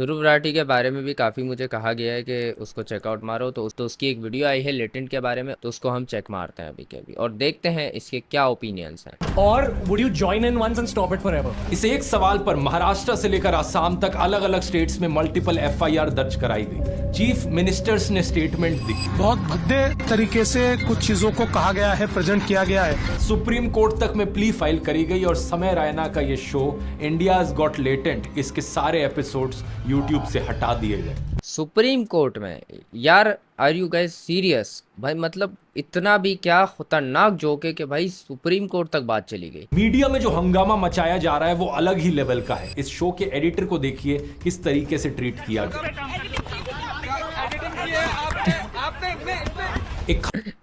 ध्रुव राठी के बारे में भी काफ़ी मुझे कहा गया है कि उसको चेकआउट मारो, तो उसकी एक वीडियो आई है लेटेंट के बारे में, तो उसको हम चेक मारते हैं अभी के अभी और देखते हैं इसके क्या ओपिनियंस हैं। और would you join in once and stop it forever? इस एक सवाल पर महाराष्ट्र से लेकर आसाम तक अलग अलग स्टेट्स में मल्टीपल एफआईआर दर्ज कराई गई। चीफ मिनिस्टर्स ने स्टेटमेंट दी। बहुत भद्दे तरीके से कुछ चीजों को कहा गया है, प्रेजेंट किया गया है। सुप्रीम कोर्ट तक में प्ली फाइल करी गई और समय रैना का ये शो इंडियाज गॉट लेटेंट, इसके सारे एपिसोड्स यूट्यूब से हटा दिए गए। सुप्रीम कोर्ट में? यार आर यू गाइस सीरियस भाई? मतलब इतना भी क्या खतरनाक जोक है कि भाई सुप्रीम कोर्ट तक बात चली गई। मीडिया में जो हंगामा मचाया जा रहा है वो अलग ही लेवल का है। इस शो के एडिटर को देखिए किस तरीके से ट्रीट किया गया।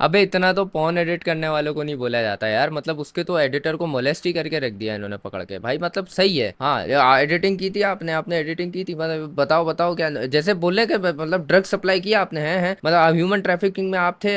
अबे इतना तो पॉर्न एडिट करने वालों को नहीं बोला जाता यार, मतलब उसके तो एडिटर को मोलेस्ट ही करके रख दिया इन्होंने पकड़ के। भाई मतलब सही है। हाँ एडिटिंग की थी आपने एडिटिंग की थी, मतलब बताओ क्या, जैसे बोलने के मतलब ड्रग सप्लाई किया आपने, हैं मतलब ह्यूमन ट्रैफिकिंग में आप थे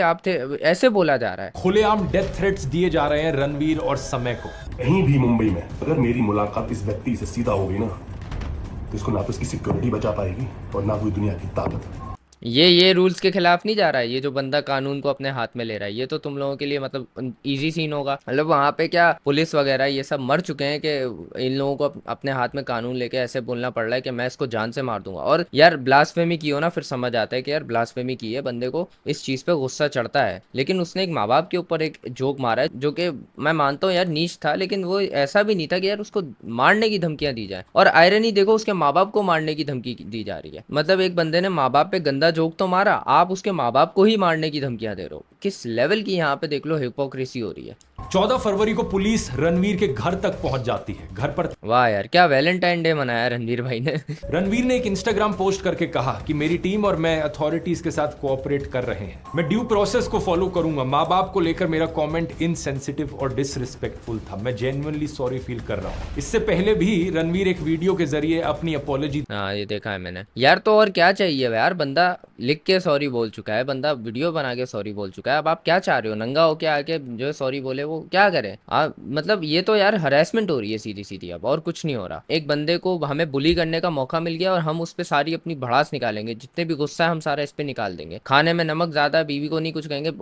ऐसे बोला जा रहा है। खुलेआम डेथ थ्रेट्स दिए जा रहे हैं रणवीर और समय को। कहीं भी मुंबई में अगर मेरी मुलाकात इस व्यक्ति से सीधा हो गई ना, तो इसको ना तो इसकी सिक्योरिटी बचा पाएगी और ना कोई दुनिया की ताकत। ये रूल्स के खिलाफ नहीं जा रहा है, ये जो बंदा कानून को अपने हाथ में ले रहा है, ये तो तुम लोगों के लिए मतलब इजी सीन होगा। मतलब वहाँ पे क्या पुलिस वगैरह ये सब मर चुके हैं कि इन लोगों को अपने हाथ में कानून लेके ऐसे बोलना पड़ रहा है कि मैं इसको जान से मार दूंगा। और यार ब्लास्फेमी की हो ना, फिर समझ आता है कि यार ब्लास्फेमी की है, बंदे को इस चीज़ पे गुस्सा चढ़ता है। लेकिन उसने एक माँ बाप के ऊपर एक जोक मारा है जो कि मैं मानता हूँ यार नीच था, लेकिन वो ऐसा भी नहीं था कि यार उसको मारने की धमकियाँ दी जाए। और आयरनी देखो, उसके माँ बाप को मारने की धमकी दी जा रही है। मतलब एक बंदे ने माँ बाप पे गंदा जोक तो मारा, आप उसके माँ बाप को ही मारने की धमकियां दे रहे हो। किस लेवल की यहाँ पे देख लो हिपोक्रेसी हो रही है। 14 फरवरी को पुलिस रणवीर के घर तक पहुंच जाती है। घर पर वाह यार, क्या वैलेंटाइन डे मनाया रणवीर भाई ने। रणवीर ने एक इंस्टाग्राम पोस्ट करके कहा कि मेरी टीम और मैं अथॉरिटीज के साथ कोऑपरेट कर रहे हैं, मैं ड्यू प्रोसेस को फॉलो करूंगा। माँ बाप को लेकर मेरा कमेंट इनसेंसिटिव और डिसरिस्पेक्टफुल था, मैं जेन्युइनली सॉरी फील कर रहा हूँ। इससे पहले भी रणवीर एक वीडियो के जरिए अपनी अपॉलॉजी। हाँ ये देखा है मैंने यार। तो और क्या चाहिए यार, बंदा लिख के सॉरी बोल चुका है, बंदा वीडियो बना के सॉरी बोल चुका है। अब आप क्या चाह रहे हो? नंगा होके आके जो सॉरी बोले वो क्या करे? मतलब ये तो यार हरेसमेंट हो रही है सीधी सीधी, अब और कुछ नहीं हो रहा। एक बंदे को हमें बुली करने का मौका मिल गया और हम उस पर सारी अपनी भड़ास निकालेंगे, जितने भी गुस्सा है हम सारा इस पे निकाल देंगे। खाने में नमक ज्यादा, बीवी को नहीं कुछ कहेंगे,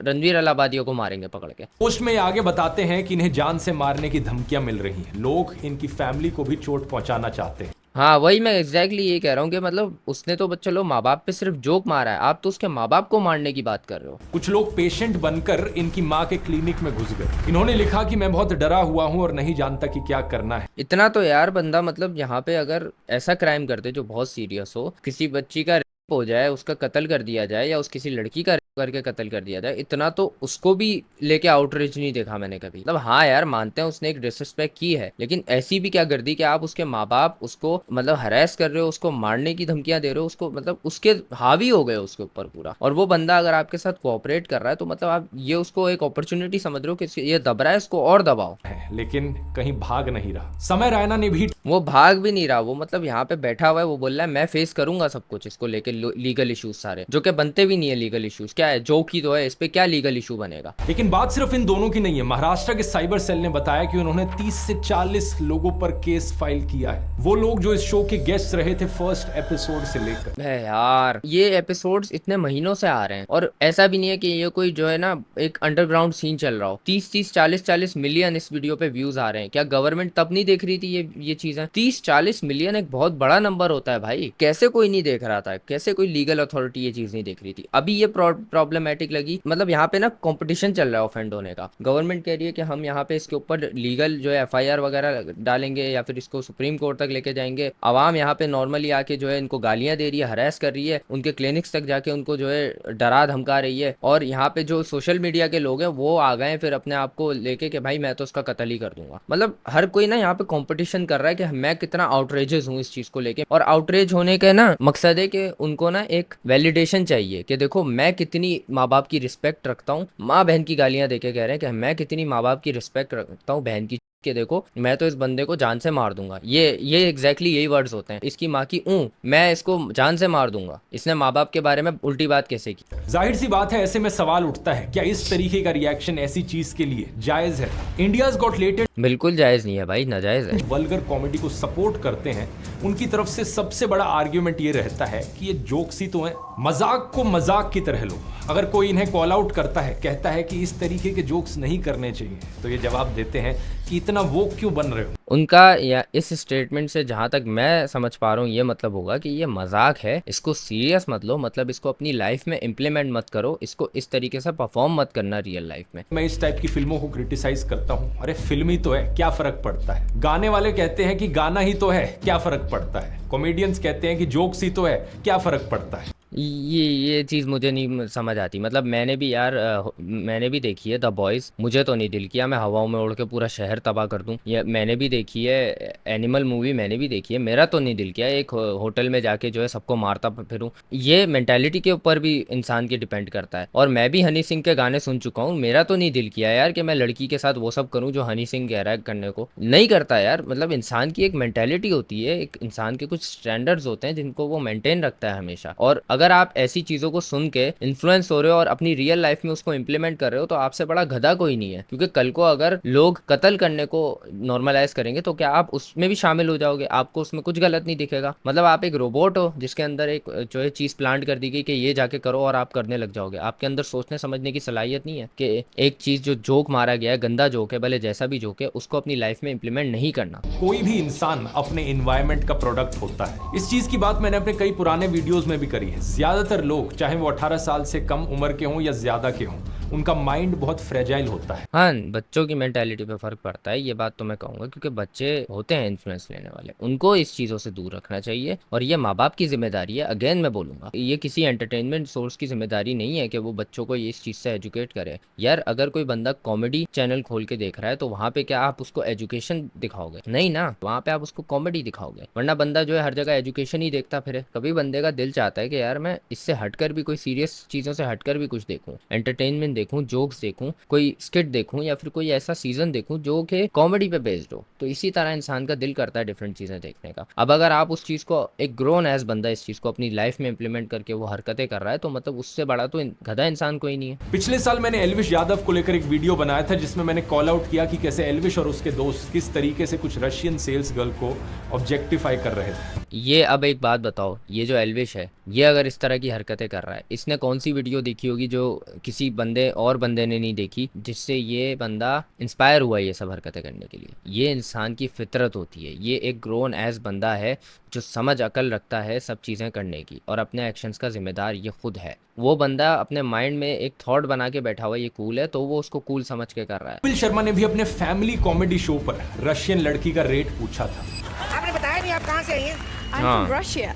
रणवीर अलाहाबादियों को मारेंगे पकड़ के। पोस्ट में आगे बताते हैं कि इन्हें जान से मारने की धमकियां मिल रही हैं, लोग इनकी फैमिली को भी चोट पहुंचाना चाहते हैं। हाँ वही मैं एग्जैक्टली ये कह रहा हूँ कि मतलब उसने तो चलो माँ बाप पे सिर्फ जोक मारा है, आप तो उसके माँ बाप को मारने की बात कर रहे हो। कुछ लोग पेशेंट बनकर इनकी माँ के क्लिनिक में घुस गए। इन्होंने लिखा कि मैं बहुत डरा हुआ हूँ और नहीं जानता कि क्या करना है। इतना तो यार बंदा मतलब यहाँ पे अगर ऐसा क्राइम करते जो बहुत सीरियस हो, किसी बच्ची का रेप हो जाए, उसका कत्ल कर दिया जाए, या किसी लड़की का रेप करके कत्ल कर दिया जाए, इतना तो उसको भी लेके आउटरीच नहीं देखा मैंने कभी। मतलब हाँ यार मानते हैं उसने एक डिसरिस्पेक्ट की है, लेकिन ऐसी भी क्या कर दी कि आप उसके माँ बाप उसको मतलब हरेस कर रहे हो, उसको मारने की धमकियां दे रहे हो, उसको मतलब उसके हावी हो गए उसके ऊपर पूरा। और वो बंदा अगर आपके साथ कोऑपरेट कर रहा है तो मतलब आप ये उसको एक अपॉर्चुनिटी समझ रहे हो कि ये दब रहा है, इसको और दबाओ। लेकिन कहीं भाग नहीं रहा। समय रैना ने भी वो भाग भी नहीं रहा, वो मतलब यहाँ पे बैठा हुआ है, वो बोल रहा है मैं फेस करूंगा सब कुछ इसको लेके, लीगल इश्यूज सारे, जो कि बनते भी नहीं है लीगल इश्यूज। क्या है जो की तो है, इस पे क्या लीगल इशू बनेगा? लेकिन बात सिर्फ इन दोनों की नहीं है। महाराष्ट्र के साइबर सेल ने बताया कि उन्होंने 30 से 40 लोगों पर केस फाइल किया है। वो लोग जो इस शो के गेस्ट रहे थे फर्स्ट एपिसोड से लेकर। है यार, ये एपिसोड्स इतने महीनों से आ रहे हैं और ऐसा भी नहीं है कि ये कोई जो है ना एक अंडरग्राउंड सीन चल रहा हो। 30 40 मिलियन इस वीडियो पे व्यूज आ रहे हैं। क्या गवर्नमेंट तब नहीं देख रही थी ये चीजें? 30 40 मिलियन एक बहुत बड़ा नंबर होता है भाई। कैसे कोई नहीं देख रहा था? कैसे कोई लीगल अथॉरिटी ये चीज नहीं देख रही थी? अभी ये प्रॉब्लमेटिक लगी। मतलब यहाँ पे ना कंपटीशन चल रहा है ऑफेंड होने का। गवर्नमेंट कह रही है कि हम यहाँ पे इसके ऊपर लीगल जो है एफआईआर वगैरह डालेंगे या फिर इसको सुप्रीम कोर्ट तक लेके जाएंगे। आवाम यहाँ पे नॉर्मली आके जो है इनको गालियां दे रही है, हरास कर रही है, उनके क्लिनिक्स तक जाके उनको जो है डरा धमका रही है। और यहाँ पे जो सोशल मीडिया के लोग हैं वो आ गए फिर अपने आप को लेके कि भाई मैं तो उसका कत्ल ही कर दूंगा। मतलब हर कोई ना यहाँ पे कंपटीशन कर रहा है कि मैं कितना आउटरेजेस हूँ इस चीज को लेके। और आउटरेज होने का ना मकसद है कि उनको ना एक वैलिडेशन चाहिए कि देखो मैं कितनी माँ बाप की रिस्पेक्ट रखता हूँ। माँ बहन की गालियां देके कह रहे हैं कि मैं कितनी माँ बाप की रिस्पेक्ट रखता हूँ बहन की के देखो, मैं तो इस बंदे को जान से मार दूंगा। ये एग्जैक्टली यही वर्ड्स होते हैं, इसकी माँ की मैं इसको जान से मार दूंगा। इसने माँ बाप के बारे में उल्टी बात कैसे की? जाहिर सी बात है, ऐसे में सवाल उठता है, क्या इस तरीके का रिएक्शन ऐसी चीज के लिए जायज है? इंडियाज गॉट लेटेड बिल्कुल जायज नहीं है भाई, नाजायज है। वल्गर कॉमेडी को सपोर्ट करते हैं, उनकी तरफ से सबसे बड़ा आर्ग्यूमेंट ये रहता है कि ये जोक्स ही तो हैं, मजाक को मजाक की तरह लो। अगर कोई इन्हें कॉल आउट करता है, कहता है कि इस तरीके के जोक्स नहीं करने चाहिए, तो ये जवाब देते हैं कि इतना वो क्यों बन रहे हो। उनका या इस स्टेटमेंट से जहां तक मैं समझ पा रहा हूँ ये मतलब होगा कि ये मजाक है, इसको सीरियस मत लो, मतलब इसको अपनी लाइफ में इम्प्लीमेंट मत करो, इसको इस तरीके से परफॉर्म मत करना रियल लाइफ में। मैं इस टाइप की फिल्मों को क्रिटिसाइज करता हूँ, अरे फिल्म ही तो है, क्या फर्क पड़ता है। गाने वाले कहते हैं कि गाना ही तो है, क्या फर्क पड़ता है। कॉमेडियंस कहते हैं कि जोक्स ही तो है, क्या फर्क पड़ता है। ये चीज़ मुझे नहीं समझ आती। मतलब मैंने भी यार मैंने भी देखी है द बॉयज़, मुझे तो नहीं दिल किया मैं हवाओं में उड़ के पूरा शहर तबाह कर दूं। ये मैंने भी देखी है, एनिमल मूवी मैंने भी देखी है, मेरा तो नहीं दिल किया एक होटल में जाके जो है सबको मारता फिरूं। ये मेंटालिटी के ऊपर भी इंसान की डिपेंड करता है। और मैं भी हनी सिंह के गाने सुन चुका हूँ, मेरा तो नहीं दिल किया यार कि मैं लड़की के साथ वो सब करूँ जो हनी सिंह कह रहा है करने को, नहीं करता यार। मतलब इंसान की एक मेंटालिटी होती है, एक इंसान के कुछ स्टैंडर्ड्स होते हैं जिनको वो मेंटेन रखता है हमेशा। और अगर आप ऐसी चीज़ों को सुन के इन्फ्लुएंस हो रहे हो और अपनी रियल लाइफ में उसको इम्प्लीमेंट कर रहे हो, तो आपसे बड़ा गधा कोई नहीं है। क्योंकि कल को अगर लोग कत्ल करने को नॉर्मलाइज करेंगे तो क्या आप उसमें भी शामिल हो जाओगे? आपको उसमें कुछ गलत नहीं दिखेगा? मतलब आप एक रोबोट हो जिसके अंदर एक जो है चीज़ प्लांट कर दी गई कि ये जाके करो और आप करने लग जाओगे। आपके अंदर सोचने समझने की सलाहियत नहीं है कि एक चीज़ जो जोक मारा गया है, गंदा जोक है, भले जैसा भी जोक है, उसको अपनी लाइफ में इम्प्लीमेंट नहीं करना। कोई भी इंसान अपने इन्वायरमेंट का प्रोडक्ट होता है। इस चीज की बात मैंने अपने कई पुराने वीडियोस में भी करी है। ज्यादातर लोग, चाहे वो 18 साल से कम उम्र के हों या ज्यादा के हों, उनका माइंड बहुत फ्रेजाइल होता है। हाँ, बच्चों की मेंटालिटी पे फर्क पड़ता है, ये बात तो मैं कहूँगा, क्योंकि बच्चे होते हैं इन्फ्लुएंस लेने वाले, उनको इस चीज़ों से दूर रखना चाहिए। और ये माँ बाप की जिम्मेदारी है। अगेन मैं बोलूँगा, ये किसी एंटरटेनमेंट सोर्स की जिम्मेदारी नहीं है कि वो बच्चों को इस चीज़ से एजुकेट करे। यार अगर कोई बंदा कॉमेडी चैनल खोल के देख रहा है तो वहाँ पे क्या आप उसको एजुकेशन दिखाओगे? नहीं ना, वहाँ पे आप उसको कॉमेडी दिखाओगे। वरना बंदा जो है हर जगह एजुकेशन ही देखता फिर। कभी बंदे का दिल चाहता है कि यार मैं इससे हटकर भी कोई सीरियस चीज़ों से हटकर भी कुछ देखूँ, एंटरटेनमेंट देखूँ, जोक्स देखूँ, कोई स्किट देखूं या फिर कोई ऐसा सीजन देखूं जो कि कॉमेडी पे बेस्ड हो। तो इसी तरह इंसान का दिल करता है डिफरेंट चीजें देखने का। अब अगर आप उस चीज को, एक ग्रोन एज बंदा इस चीज को अपनी लाइफ में इंप्लीमेंट करके वो हरकतें कर रहा है, तो मतलब उससे बड़ा तो गधा इंसान कोई नहीं है। पिछले साल मैंने एल्विश यादव को लेकर एक वीडियो बनाया था जिसमें मैंने कॉल आउट किया कि कैसे एल्विश और उसके दोस्त किस तरीके से कुछ रशियन सेल्स गर्ल को ऑब्जेक्टिफाई कर रहे थे। ये अब एक बात बताओ, ये जो एल्विश है, ये अगर इस तरह की हरकतें कर रहा है, इसने कौन सी वीडियो देखी होगी जो किसी बंदे ने नहीं देखी, जिससे ये बंदा इंस्पायर हुआ ये सब हरकतें करने के लिए? ये इंसान की फितरत होती है। ये एक ग्रोन एज बंदा है जो समझ अकल रखता है सब चीज़ें करने की, और अपने एक्शंस का जिम्मेदार ये खुद है। वो बंदा अपने माइंड में एक थॉट बना के बैठा हुआ ये कूल है, तो वो उसको कूल समझ के कर रहा है। कपिल शर्मा ने भी अपने फैमिली कॉमेडी शो पर रशियन लड़की का रेट पूछा था। आपने बताया नहीं आप कहाँ से आई हैं? I'm हाँ। from Russia.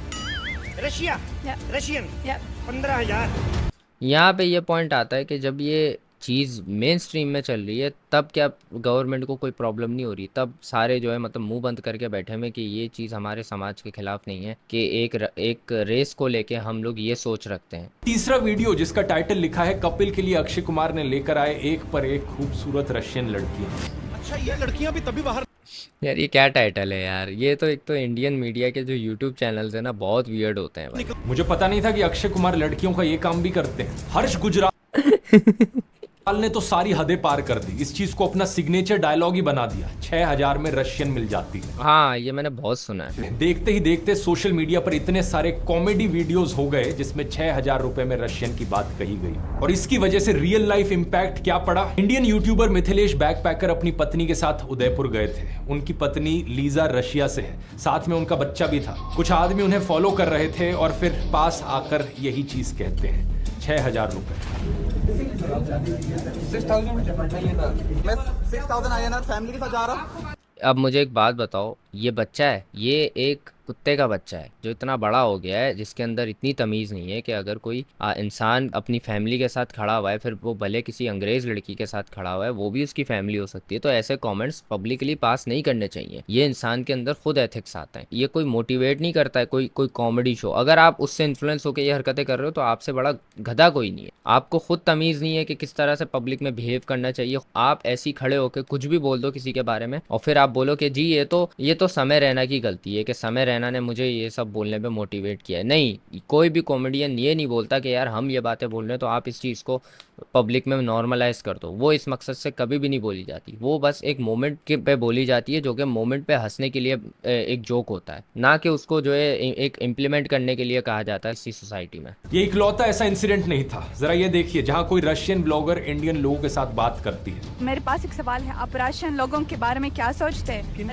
Russia? Yeah. Russian? Yep. 15,000। यहाँ पे ये पॉइंट आता है कि जब ये चीज़ मेन स्ट्रीम में चल रही है तब क्या गवर्नमेंट को कोई प्रॉब्लम नहीं हो रही? तब सारे जो है मतलब मुंह बंद करके बैठे में कि ये चीज़ हमारे समाज के खिलाफ नहीं है, कि एक रेस को लेके हम लोग ये सोच रखते हैं। तीसरा वीडियो जिसका टाइटल लिखा है कपिल के लिए अक्षय कुमार ने लेकर आए एक पर एक खूबसूरत रशियन लड़कियां। अच्छा ये लड़कियां भी तभी बाहर यार ये क्या टाइटल है यार? ये तो एक तो इंडियन मीडिया के जो यूट्यूब चैनल्स है ना, बहुत वियर्ड होते हैं भाई। मुझे पता नहीं था कि अक्षय कुमार लड़कियों का ये काम भी करते हैं। हर्ष गुजराल ने तो सारी हदें पार कर दी, इस चीज को अपना सिग्नेचर डायलॉग ही बना दिया। 6,000 में रशियन मिल जाती है। हाँ, ये मैंने बहुत सुना है। देखते ही देखते सोशल मीडिया पर इतने सारे कॉमेडी वीडियोस हो गए जिसमें 6,000 रुपए में रशियन की बात कही गई, और इसकी वजह से रियल लाइफ इंपैक्ट क्या पड़ा? इंडियन यूट्यूबर मिथिलेश बैकपैकर अपनी पत्नी के साथ उदयपुर गए थे। उनकी पत्नी लीजा रशिया से है, साथ में उनका बच्चा भी था। कुछ आदमी उन्हें फॉलो कर रहे थे और फिर पास आकर यही चीज कहते हैं, 6,000 रुपए। 6,000 INR फैमिली के साथ जा रहा हूँ। अब मुझे एक बात बताओ, ये बच्चा है, ये एक कुत्ते का बच्चा है जो इतना बड़ा हो गया है, जिसके अंदर इतनी तमीज़ नहीं है कि अगर कोई इंसान अपनी फैमिली के साथ खड़ा हुआ है, फिर वो भले किसी अंग्रेज़ लड़की के साथ खड़ा हुआ है, वो भी उसकी फैमिली हो सकती है, तो ऐसे कमेंट्स पब्लिकली पास नहीं करने चाहिए। ये इंसान के अंदर खुद एथिक्स आता है। ये कोई मोटिवेट नहीं करता है कोई कॉमेडी शो। अगर आप उससे इन्फ्लुएंस होकर ये हरकतें कर रहे हो तो आपसे बड़ा गधा कोई नहीं है। आपको खुद तमीज़ नहीं है कि किस तरह से पब्लिक में बिहेव करना चाहिए। आप ऐसी खड़े होकर कुछ भी बोल दो किसी के बारे में और फिर आप बोलो कि जी ये तो समय रैना की गलती है कि समय रैना ने मुझे ये सब बोलने पे मोटिवेट किया है। नहीं, कोई भी कॉमेडियन ये नहीं बोलता कि यार हम ये बातें बोल रहे हैं तो आप इस चीज़ को पब्लिक में नॉर्मलाइज कर दो। वो इस मकसद से कभी भी नहीं बोली जाती। वो बस एक मोमेंट के पे बोली जाती है, जो कि मोमेंट पे हंसने के लिए एक जोक होता है, ना कि उसको जो है एक इम्प्लीमेंट करने के लिए कहा जाता है इसी सोसाइटी में। ये इकलौता ऐसा इंसिडेंट नहीं था। जरा ये देखिए, जहां कोई रशियन ब्लॉगर इंडियन लोगों के साथ बात करती है। मेरे पास एक सवाल है, आप रशियन लोगों के बारे में क्या सोचते हैं?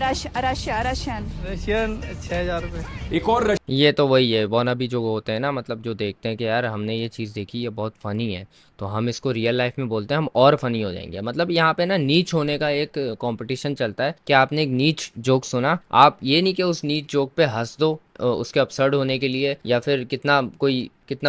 रशियन 6,000 रुपए। एक और ये तो वही है, वानाबी जो होते हैं ना, मतलब जो देखते हैं कि यार हमने ये चीज़ देखी, ये बहुत फ़नी है, तो हम इसको रियल लाइफ में बोलते हैं, हम और फ़नी हो जाएंगे। मतलब यहाँ पे ना नीच होने का एक कंपटीशन चलता है कि आपने एक नीच जोक सुना, आप ये नहीं कि उस नीच जोक पे हंस दो उसके अपसर्ड होने के लिए, या फिर कितना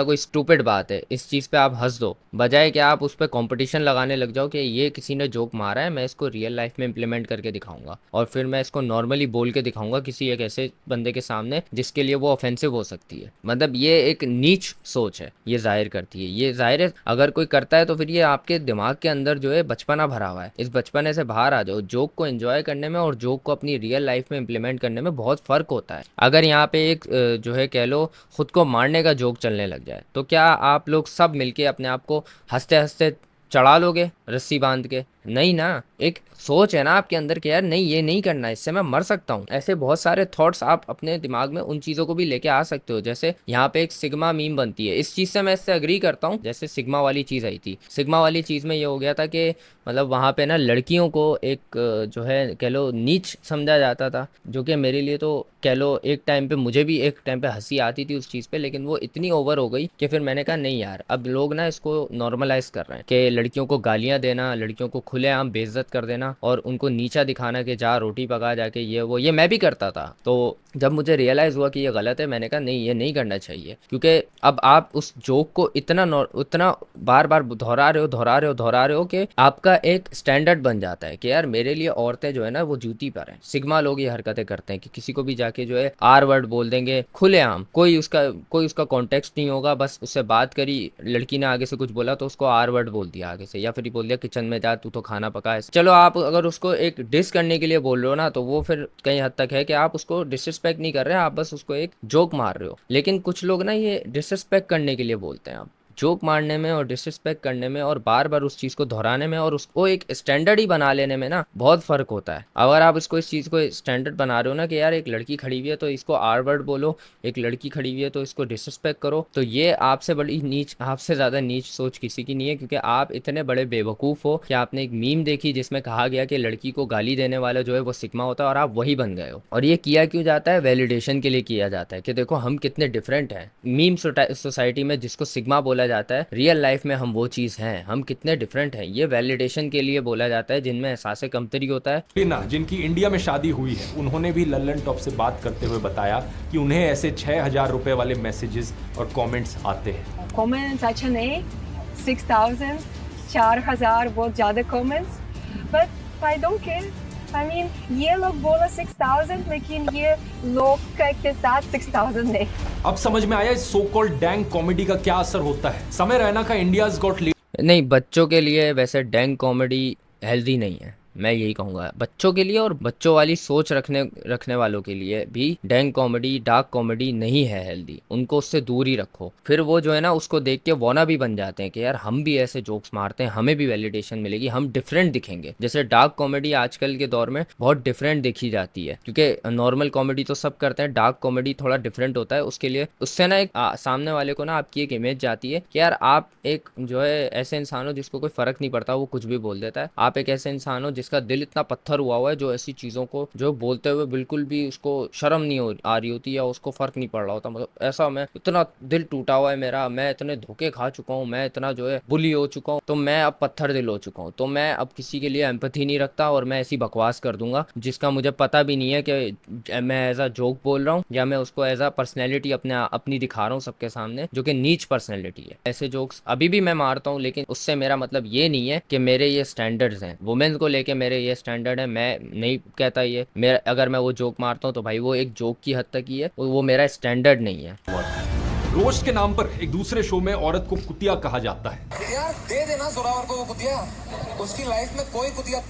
कोई स्टूपिड बात है इस चीज़ पे आप हंस दो, बजाय कि आप उस पर कंपटीशन लगाने लग जाओ कि ये किसी ने जोक मारा है, मैं इसको रियल लाइफ में इम्प्लीमेंट करके दिखाऊंगा और फिर मैं इसको नॉर्मली बोल के दिखाऊंगा किसी एक ऐसे बंदे के सामने जिसके लिए वो ऑफेंसिव हो सकती है। मतलब ये एक नीच सोच है, ये जाहिर करती है। ये जाहिर है अगर कोई करता है तो फिर ये आपके दिमाग के अंदर जो है बचपना भरा हुआ है। इस बचपने से बाहर आ जाओ। जोक को एंजॉय करने में और जोक को अपनी रियल लाइफ में इम्प्लीमेंट करने में बहुत फ़र्क होता है। अगर यहाँ पे एक जो है कह लो खुद को मारने का जोक चलने लग जाए तो क्या आप लोग सब मिलके अपने आप को हंसते हंसते चढ़ा लोगे रस्सी बांध के? नहीं ना। एक सोच है ना आपके अंदर कि यार नहीं, ये नहीं करना, इससे मैं मर सकता हूँ। ऐसे बहुत सारे थॉट्स आप अपने दिमाग में उन चीज़ों को भी लेके आ सकते हो। जैसे यहाँ पे एक सिग्मा मीम बनती है, इस चीज़ से मैं इससे अग्री करता हूँ। जैसे सिग्मा वाली चीज़ आई थी, सिग्मा वाली चीज़ में ये हो गया था कि मतलब वहाँ पे ना लड़कियों को एक जो है कह लो नीच समझा जाता था, जो कि मेरे लिए तो कह लो एक टाइम पे, मुझे भी एक टाइम पे हंसी आती थी उस चीज़ पे, लेकिन वो इतनी ओवर हो गई कि फिर मैंने कहा नहीं यार, अब लोग ना इसको नॉर्मलाइज कर रहे हैं कि लड़कियों को गालियाँ देना, लड़कियों को खुलेआम बेइज्जत कर देना और उनको नीचा दिखाना कि जा रोटी पका जाके, ये मैं भी करता था। तो जब मुझे रियलाइज़ हुआ कि ये गलत है, मैंने कहा नहीं, ये नहीं करना चाहिए, क्योंकि अब आप उस जोक को इतना बार बार दोहरा रहे हो कि आपका एक स्टैंडर्ड बन जाता है कि यार मेरे लिए औरतें जो है ना वो जूती पर हैं। सिग्मा लोग ये हरकतें करते हैं कि किसी को भी जाके जो है आर वर्ड बोल देंगे खुलेआम, कोई उसका कॉन्टेक्स्ट नहीं होगा, बस उससे बात करी, लड़की ने आगे से कुछ बोला तो उसको आर वर्ड बोल दिया आगे से, या फिर बोल दिया किचन में जा तू तो खाना पका है। चलो आप अगर उसको एक डिस करने के लिए बोल रहे हो ना, तो वो फिर कई हद तक है कि आप उसको डिसरिस्पेक्ट नहीं कर रहे हैं, आप बस उसको एक जोक मार रहे हो। लेकिन कुछ लोग ना ये डिसरिस्पेक्ट करने के लिए बोलते हैं, आप जोक मारने में और डिसरिस्पेक्ट करने में और बार बार उस चीज़ को दोहराने में और उसको एक स्टैंडर्ड ही बना लेने में ना बहुत फ़र्क होता है। अगर आप इस चीज़ को स्टैंडर्ड बना रहे हो ना कि यार एक लड़की खड़ी हुई है तो इसको आर वर्ड बोलो, एक लड़की खड़ी हुई है तो इसको डिसरिस्पेक्ट करो, तो ये आपसे बड़ी नीच, आपसे ज़्यादा नीच सोच किसी की नहीं है, क्योंकि आप इतने बड़े बेवकूफ़ हो कि आपने एक मीम देखी जिसमें कहा गया कि लड़की को गाली देने वाला जो है वो सिग्मा होता है और आप वही बन गए हो। और ये किया क्यों जाता है? वैलिडेशन के लिए किया जाता है कि देखो हम कितने डिफरेंट हैं। मीम सोसाइटी में जिसको सिग्मा बोला जाता है, रियल लाइफ में हम वो चीज़ हैं, हम कितने डिफरेंट हैं, ये वैलिडेशन के लिए बोला जाता है, जिनमें एहसास कमतरी होता है। टीना, जिनकी इंडिया में शादी हुई है, उन्होंने भी लल्लन टॉप से बात करते हुए बताया कि उन्हें ऐसे 6,000 रुपए वाले मैसेजेस और कमेंट्स आते हैं। कमेंट्स अच्छा नहीं, 6,000 4,000 बहुत ज़्यादा comments, but I don't care. I mean, ये लोग बोला 6,000, लेकिन ये लोग के साथ 6,000 नहीं। अब समझ में आया इस सो कॉल्ड डैंग कॉमेडी का क्या असर होता है। समय रैना का इंडियाज गॉट नहीं, बच्चों के लिए वैसे डैंग कॉमेडी हेल्दी नहीं है, मैं यही कहूँगा। बच्चों के लिए और बच्चों वाली सोच रखने वालों के लिए भी डैंग कॉमेडी, डार्क कॉमेडी नहीं है हेल्दी, उनको उससे दूर ही रखो। फिर वो जो है ना उसको देख के वाना भी बन जाते हैं कि यार हम भी ऐसे जोक्स मारते हैं, हमें भी वैलिडेशन मिलेगी, हम डिफरेंट दिखेंगे। जैसे डार्क कॉमेडी आजकल के दौर में बहुत डिफरेंट देखी जाती है, क्योंकि नॉर्मल कॉमेडी तो सब करते हैं, डार्क कॉमेडी थोड़ा डिफरेंट होता है। उसके लिए उससे ना एक सामने वाले को ना आपकी एक इमेज जाती है कि यार आप एक जो है ऐसे इंसान हो जिसको कोई फर्क नहीं पड़ता, वो कुछ भी बोल देता है। आप एक ऐसे इंसान हो जिसके जिसका दिल इतना पत्थर हुआ है, जो ऐसी चीजों को जो बोलते हुए बिल्कुल भी उसको शर्म नहीं आ रही होती या उसको फर्क नहीं पड़ रहा होता। मतलब ऐसा, मैं इतना दिल टूटा हुआ है मेरा, मैं इतने धोखे खा चुका हूँ, मैं इतना जो है बुली हो चुका हूँ, तो मैं अब पत्थर दिल हो चुका हूँ। तो मैं अब किसी के लिए एम्पैथी नहीं रखता और मैं ऐसी बकवास कर दूंगा जिसका मुझे पता भी नहीं है कि मैं एज अ जोक बोल रहा हूँ या मैं उसको एज अ पर्सनैलिटी अपनी दिखा रहा हूँ सबके सामने, जो कि नीच पर्सनैलिटी है। ऐसे जोक्स अभी भी मैं मारता हूँ, लेकिन उससे मेरा मतलब ये नहीं है कि मेरे ये स्टैंडर्ड्स हैं, वुमेन को लेके मेरे ये स्टैंडर्ड है। मैं नहीं कहता ये मेरा, अगर मैं वो जोक मारता हूँ तो भाई वो एक जोक की हद तक ही है, वो मेरा स्टैंडर्ड नहीं है। रोस्ट के नाम पर एक दूसरे शो में औरत को कुतिया कहा जाता है। यार दे देना जोरावर को वो कुतिया, उसकी लाइफ में कोई कुतिया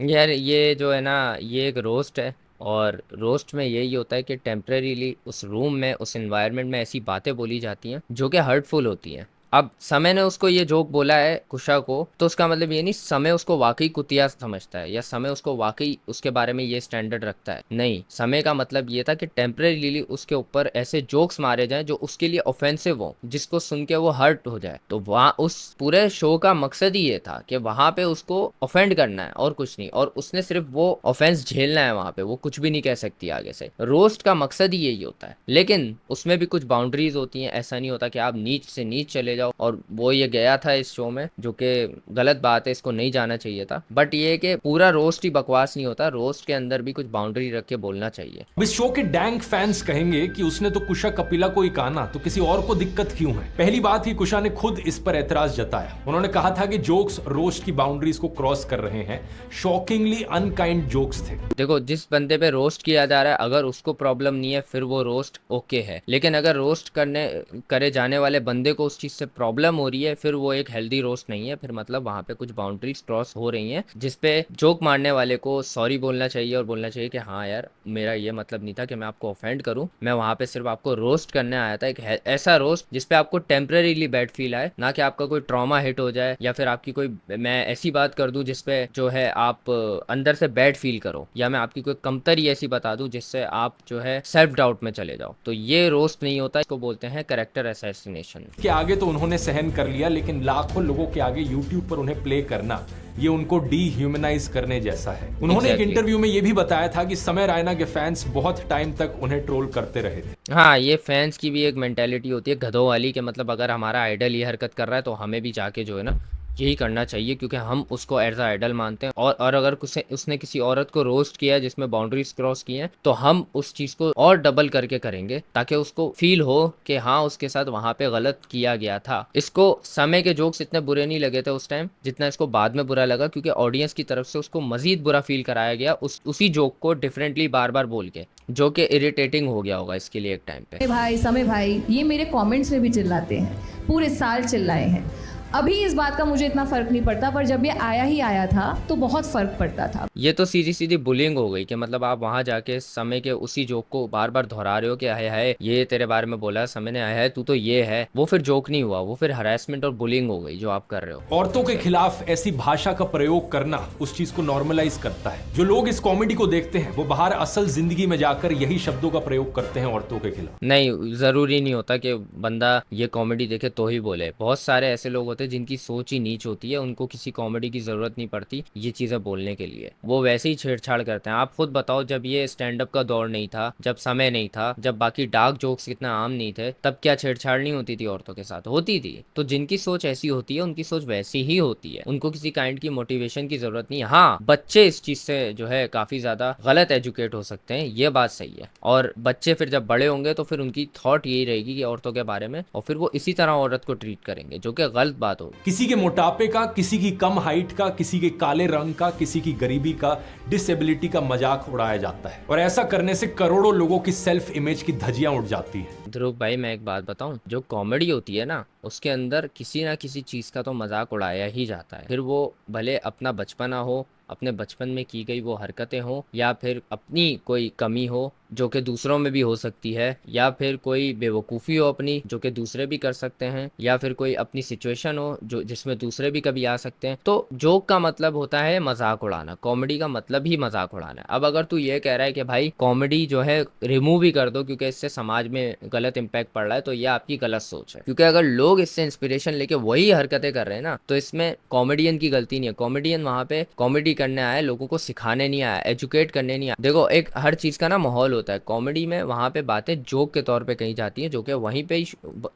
यार ये जो है ना, ये एक रोस्ट है और रोस्ट में यही होता है कि टेम्परेरीली उस रूम में, उस एनवायरनमेंट में ऐसी बातें बोली जाती हैं जो कि हर्टफुल होती हैं। अब समय ने उसको ये जोक बोला है कुशा को, तो उसका मतलब ये नहीं समय उसको वाकई कुतिया समझता है या समय उसको वाकई उसके बारे में ये स्टैंडर्ड रखता है। नहीं, समय का मतलब ये था कि टेम्परेरीली उसके ऊपर ऐसे जोक्स मारे जाएं जो उसके लिए ऑफेंसिव हो, जिसको सुन के वो हर्ट हो जाए। तो वहाँ उस पूरे शो का मकसद ही ये था कि वहां पे उसको ऑफेंड करना है और कुछ नहीं, और उसने सिर्फ वो ऑफेंस झेलना है वहां पे, वो कुछ भी नहीं कह सकती आगे से। रोस्ट का मकसद ही यही होता है, लेकिन उसमें भी कुछ बाउंड्रीज होती हैं। ऐसा नहीं होता कि आप नीच से नीच चले जाओ, और वो ये गया था इस शो में, जो कि गलत बात है, इसको नहीं जाना चाहिए था। बट ये कि पूरा रोस्ट ही बकवास नहीं होता, रोस्ट के अंदर भी कुछ बाउंड्री रख के बोलना चाहिए। अब इस शो के डैंक फैंस कहेंगे कि उसने तो कुशा कपिला को ही कहा ना, तो किसी और को दिक्कत क्यों है। पहली बात ही कुशा ने खुद इस पर एतराज जताया। उन्होंने कहा था कि जोक्स रोस्ट की बाउंड्रीज को क्रॉस कर रहे हैं, शॉकिंगली अनकाइंड जोक्स थे। देखो, जिस बंदे पे रोस्ट किया जा रहा है, अगर उसको प्रॉब्लम नहीं है फिर वो रोस्ट ओके है, लेकिन अगर रोस्ट करे जाने वाले बंदे को उस चीज से प्रॉब्लम हो रही है, फिर वो एक हेल्दी रोस्ट नहीं है। फिर मतलब वहां पे कुछ बाउंड्रीज क्रॉस हो रही हैं, जिसपे जोक मारने वाले को सॉरी बोलना चाहिए और बोलना चाहिए कि हाँ यार, मेरा ये मतलब नहीं था कि मैं आपको ऑफेंड करूं, मैं वहां पे सिर्फ आपको रोस्ट करने आया था। एक ऐसा रोस्ट जिसपे आपको टेम्परेरीली बैड फील आए, ना कि आपका कोई ट्रॉमा हिट हो जाए या फिर आपकी कोई, मैं ऐसी बात कर दूं जिसपे जो है आप अंदर से बैड फील करो, या मैं आपकी कोई कमतरी ऐसी बता दूं जिससे आप जो है सेल्फ डाउट में चले जाओ। तो ये रोस्ट नहीं होता, इसको बोलते हैं कैरेक्टर असैसिनेशन। के आगे तो उन्होंने सहन कर लिया, लेकिन लाखों लोगों के आगे यूट्यूब पर उन्हें प्ले करना, ये उनको डीह्यूमनाइज करने जैसा है। उन्होंने एक इंटरव्यू में ये भी बताया था कि समय रायना के फैंस बहुत टाइम तक उन्हें ट्रोल करते रहे थे। हाँ, ये फैंस की भी एक मेंटेलिटी होती है गधों वाली, के मतलब अगर हमारा आइडल ये हरकत कर रहा है तो हमें भी जाके जो है ना यही करना चाहिए, क्योंकि हम उसको एज अ आइडल मानते हैं। और अगर उसने किसी औरत को रोस्ट किया जिसमें बाउंड्रीज क्रॉस की हैं, तो हम उस चीज को और डबल करके करेंगे ताकि उसको फील हो कि हाँ, उसके साथ वहां पे गलत किया गया था। इसको समय के जोक्स इतने बुरे नहीं लगे थे उस टाइम जितना इसको बाद में बुरा लगा, क्योंकि ऑडियंस की तरफ से उसको मजीद बुरा फील कराया गया उसी जोक को डिफरेंटली बार बार बोल के, जो कि इरिटेटिंग हो गया होगा इसके लिए एक टाइम पे। भाई समय भाई ये मेरे कमेंट्स में भी चिल्लाते हैं, पूरे साल चिल्लाए हैं। अभी इस बात का मुझे इतना फर्क नहीं पड़ता, पर जब ये आया ही आया था तो बहुत फर्क पड़ता था। ये तो सीधी सीधी बुलिंग हो गई कि मतलब आप वहां जाके समय के उसी जोक को बार बार दोहरा रहे हो कि हाय हाय ये तेरे बारे में बोला समय ने, हाय हाय तू तो ये है। वो फिर जोक नहीं हुआ, वो फिर हरासमेंट और बुलिंग हो गई जो आप कर रहे हो। औरतों के खिलाफ ऐसी भाषा का प्रयोग करना उस चीज को नॉर्मलाइज करता है। जो लोग इस कॉमेडी को देखते हैं वो बाहर असल जिंदगी में जाकर यही शब्दों का प्रयोग करते हैं औरतों के खिलाफ। नहीं, जरूरी नहीं होता कि बंदा ये कॉमेडी देखे तो ही बोले। बहुत सारे ऐसे लोग होते हैं जिनकी सोच ही नीच होती है, उनको किसी कॉमेडी की जरूरत नहीं पड़ती ये चीजें बोलने के लिए, वो वैसे ही छेड़छाड़ करते हैं। आप खुद बताओ, जब ये स्टैंड अप का दौर नहीं था, जब समय नहीं था, जब बाकी डार्क जोक्स इतना आम नहीं थे, तब क्या छेड़छाड़ नहीं होती थी औरतों के साथ? होती थी। तो जिनकी सोच ऐसी होती है उनकी सोच वैसी ही होती है, उनको किसी काइंड की मोटिवेशन की जरूरत नहीं है। हाँ, बच्चे इस चीज से जो है काफी ज्यादा गलत एजुकेट हो सकते हैं, ये बात सही है। और बच्चे फिर जब बड़े होंगे तो फिर उनकी थॉट यही रहेगी कि औरतों के बारे में, और फिर वो इसी तरह औरत को ट्रीट करेंगे, जो कि गलत बात होगी। किसी के मोटापे का, किसी की कम हाइट का, किसी के काले रंग का, किसी की गरीबी का, डिसेबिलिटी का मजाक उड़ाया जाता है, और ऐसा करने से करोड़ों लोगों की सेल्फ इमेज की धज्जियां उड़ जाती है। ध्रुव भाई, मैं एक बात बताऊं, जो कॉमेडी होती है ना, उसके अंदर किसी ना किसी चीज का तो मजाक उड़ाया ही जाता है। फिर वो भले अपना बचपना हो, अपने बचपन में की गई वो हरकतें हो, या फिर अपनी कोई कमी हो जो कि दूसरों में भी हो सकती है, या फिर कोई बेवकूफ़ी हो अपनी जो कि दूसरे भी कर सकते हैं, या फिर कोई अपनी सिचुएशन हो जो जिसमें दूसरे भी कभी आ सकते हैं। तो जोक का मतलब होता है मजाक उड़ाना, कॉमेडी का मतलब ही मजाक उड़ाना है। अब अगर तू ये कह रहा है कि भाई कॉमेडी जो है रिमूव ही कर दो क्योंकि इससे समाज में गलत गलत इम्पैक्ट पड़ रहा है तो ये आपकी गलत सोच है। क्योंकि अगर लोग इससे इंस्पिरेशन लेके वही हरकतें कर रहे हैं ना, तो इसमें कॉमेडियन की गलती नहीं है। कॉमेडियन वहाँ पे कॉमेडी करने आया, लोगों को सिखाने नहीं आया, एजुकेट करने नहीं आया। देखो एक हर चीज का ना माहौल होता है। कॉमेडी में वहाँ पे बातें जोक के तौर पे कही जाती है, जो कि वहीं पे ही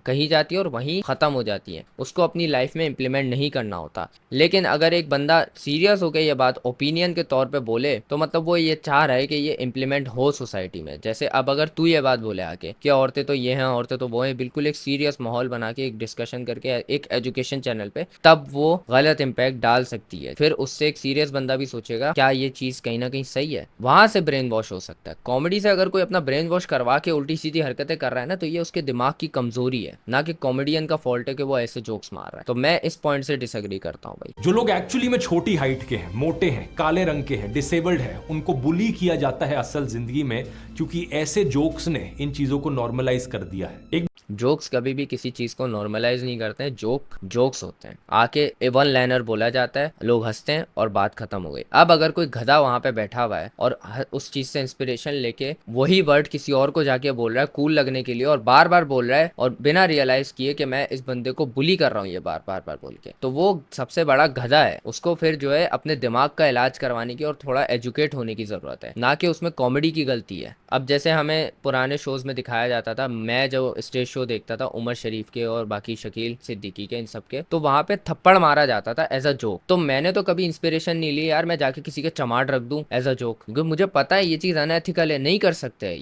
कही जाती है और वहीं खत्म हो जाती है, उसको अपनी लाइफ में इम्प्लीमेंट नहीं करना होता। लेकिन अगर एक बंदा सीरियस होकर ये बात ओपिनियन के तौर पे बोले तो मतलब वो ये चाह रहा है कि ये इम्प्लीमेंट हो सोसाइटी में। जैसे अब अगर तू ये बात बोले आके कि औरतें तो ये हैं, औरतें तो वो हैं, बिल्कुल एक सीरियस माहौल बना के एक डिस्कशन करके एक एजुकेशन चैनल पे, तब वो गलत इम्पैक्ट डाल सकती है। फिर उससे एक सीरियस बंदा भी सोचेगा क्या ये चीज कहीं ना कहीं सही है, वहां से ब्रेन वॉश हो सकता है। कॉमेडी से अगर कोई अपना ब्रेन वॉश करवा के उल्टी सीधी हरकतें कर रहा है ना, तो ये उसके दिमाग की कमजोरी है, ना कि कॉमेडियन का फॉल्ट है कि वो ऐसे जोक्स मार रहा है। तो मैं इस पॉइंट से डिसएग्री करता हूँ भाई। जो लोग एक्चुअली में छोटी हाइट के हैं, मोटे हैं, काले रंग के हैं, डिसेबल्ड हैं, उनको बुली किया जाता है असल जिंदगी में, क्योंकि ऐसे जोक्स ने इन चीजों को नॉर्मलाइज कर दिया है। एक जोक्स कभी भी किसी चीज को नॉर्मलाइज नहीं करते हैं। जोक्स होते हैं, आके वन लाइनर बोला जाता है, लोग हंसते हैं और बात खत्म हो गई। अब अगर कोई गधा वहां पे बैठा हुआ है और उस चीज से इंस्पिरेशन लेके वही वर्ड किसी और को जाके बोल रहा है कूल लगने के लिए, और बार बार बोल रहा है और बिना रियलाइज किए कि मैं इस बंदे को बुली कर रहा हूँ ये बार बार बोल के, तो वो सबसे बड़ा गधा है। उसको फिर जो है अपने दिमाग का इलाज करवाने की और थोड़ा एजुकेट होने की जरूरत है, ना कि उसमें कॉमेडी की गलती है। अब जैसे हमें पुराने शोज में दिखाया जाता था, मैं जो स्टेज शो देखता था उमर शरीफ के और बाकी शकील सिद्दीकी के, इन सब के, तो वहां पे थप्पड़ मारा जाता था एज अ जोक। तो मैंने तो कभी इंस्पिरेशन नहीं ली यार मैं जाके किसी के चमाट रख दूं एज अ जोक, क्योंकि मुझे पता है ये चीज अनएथिकल है, नहीं कर सकते।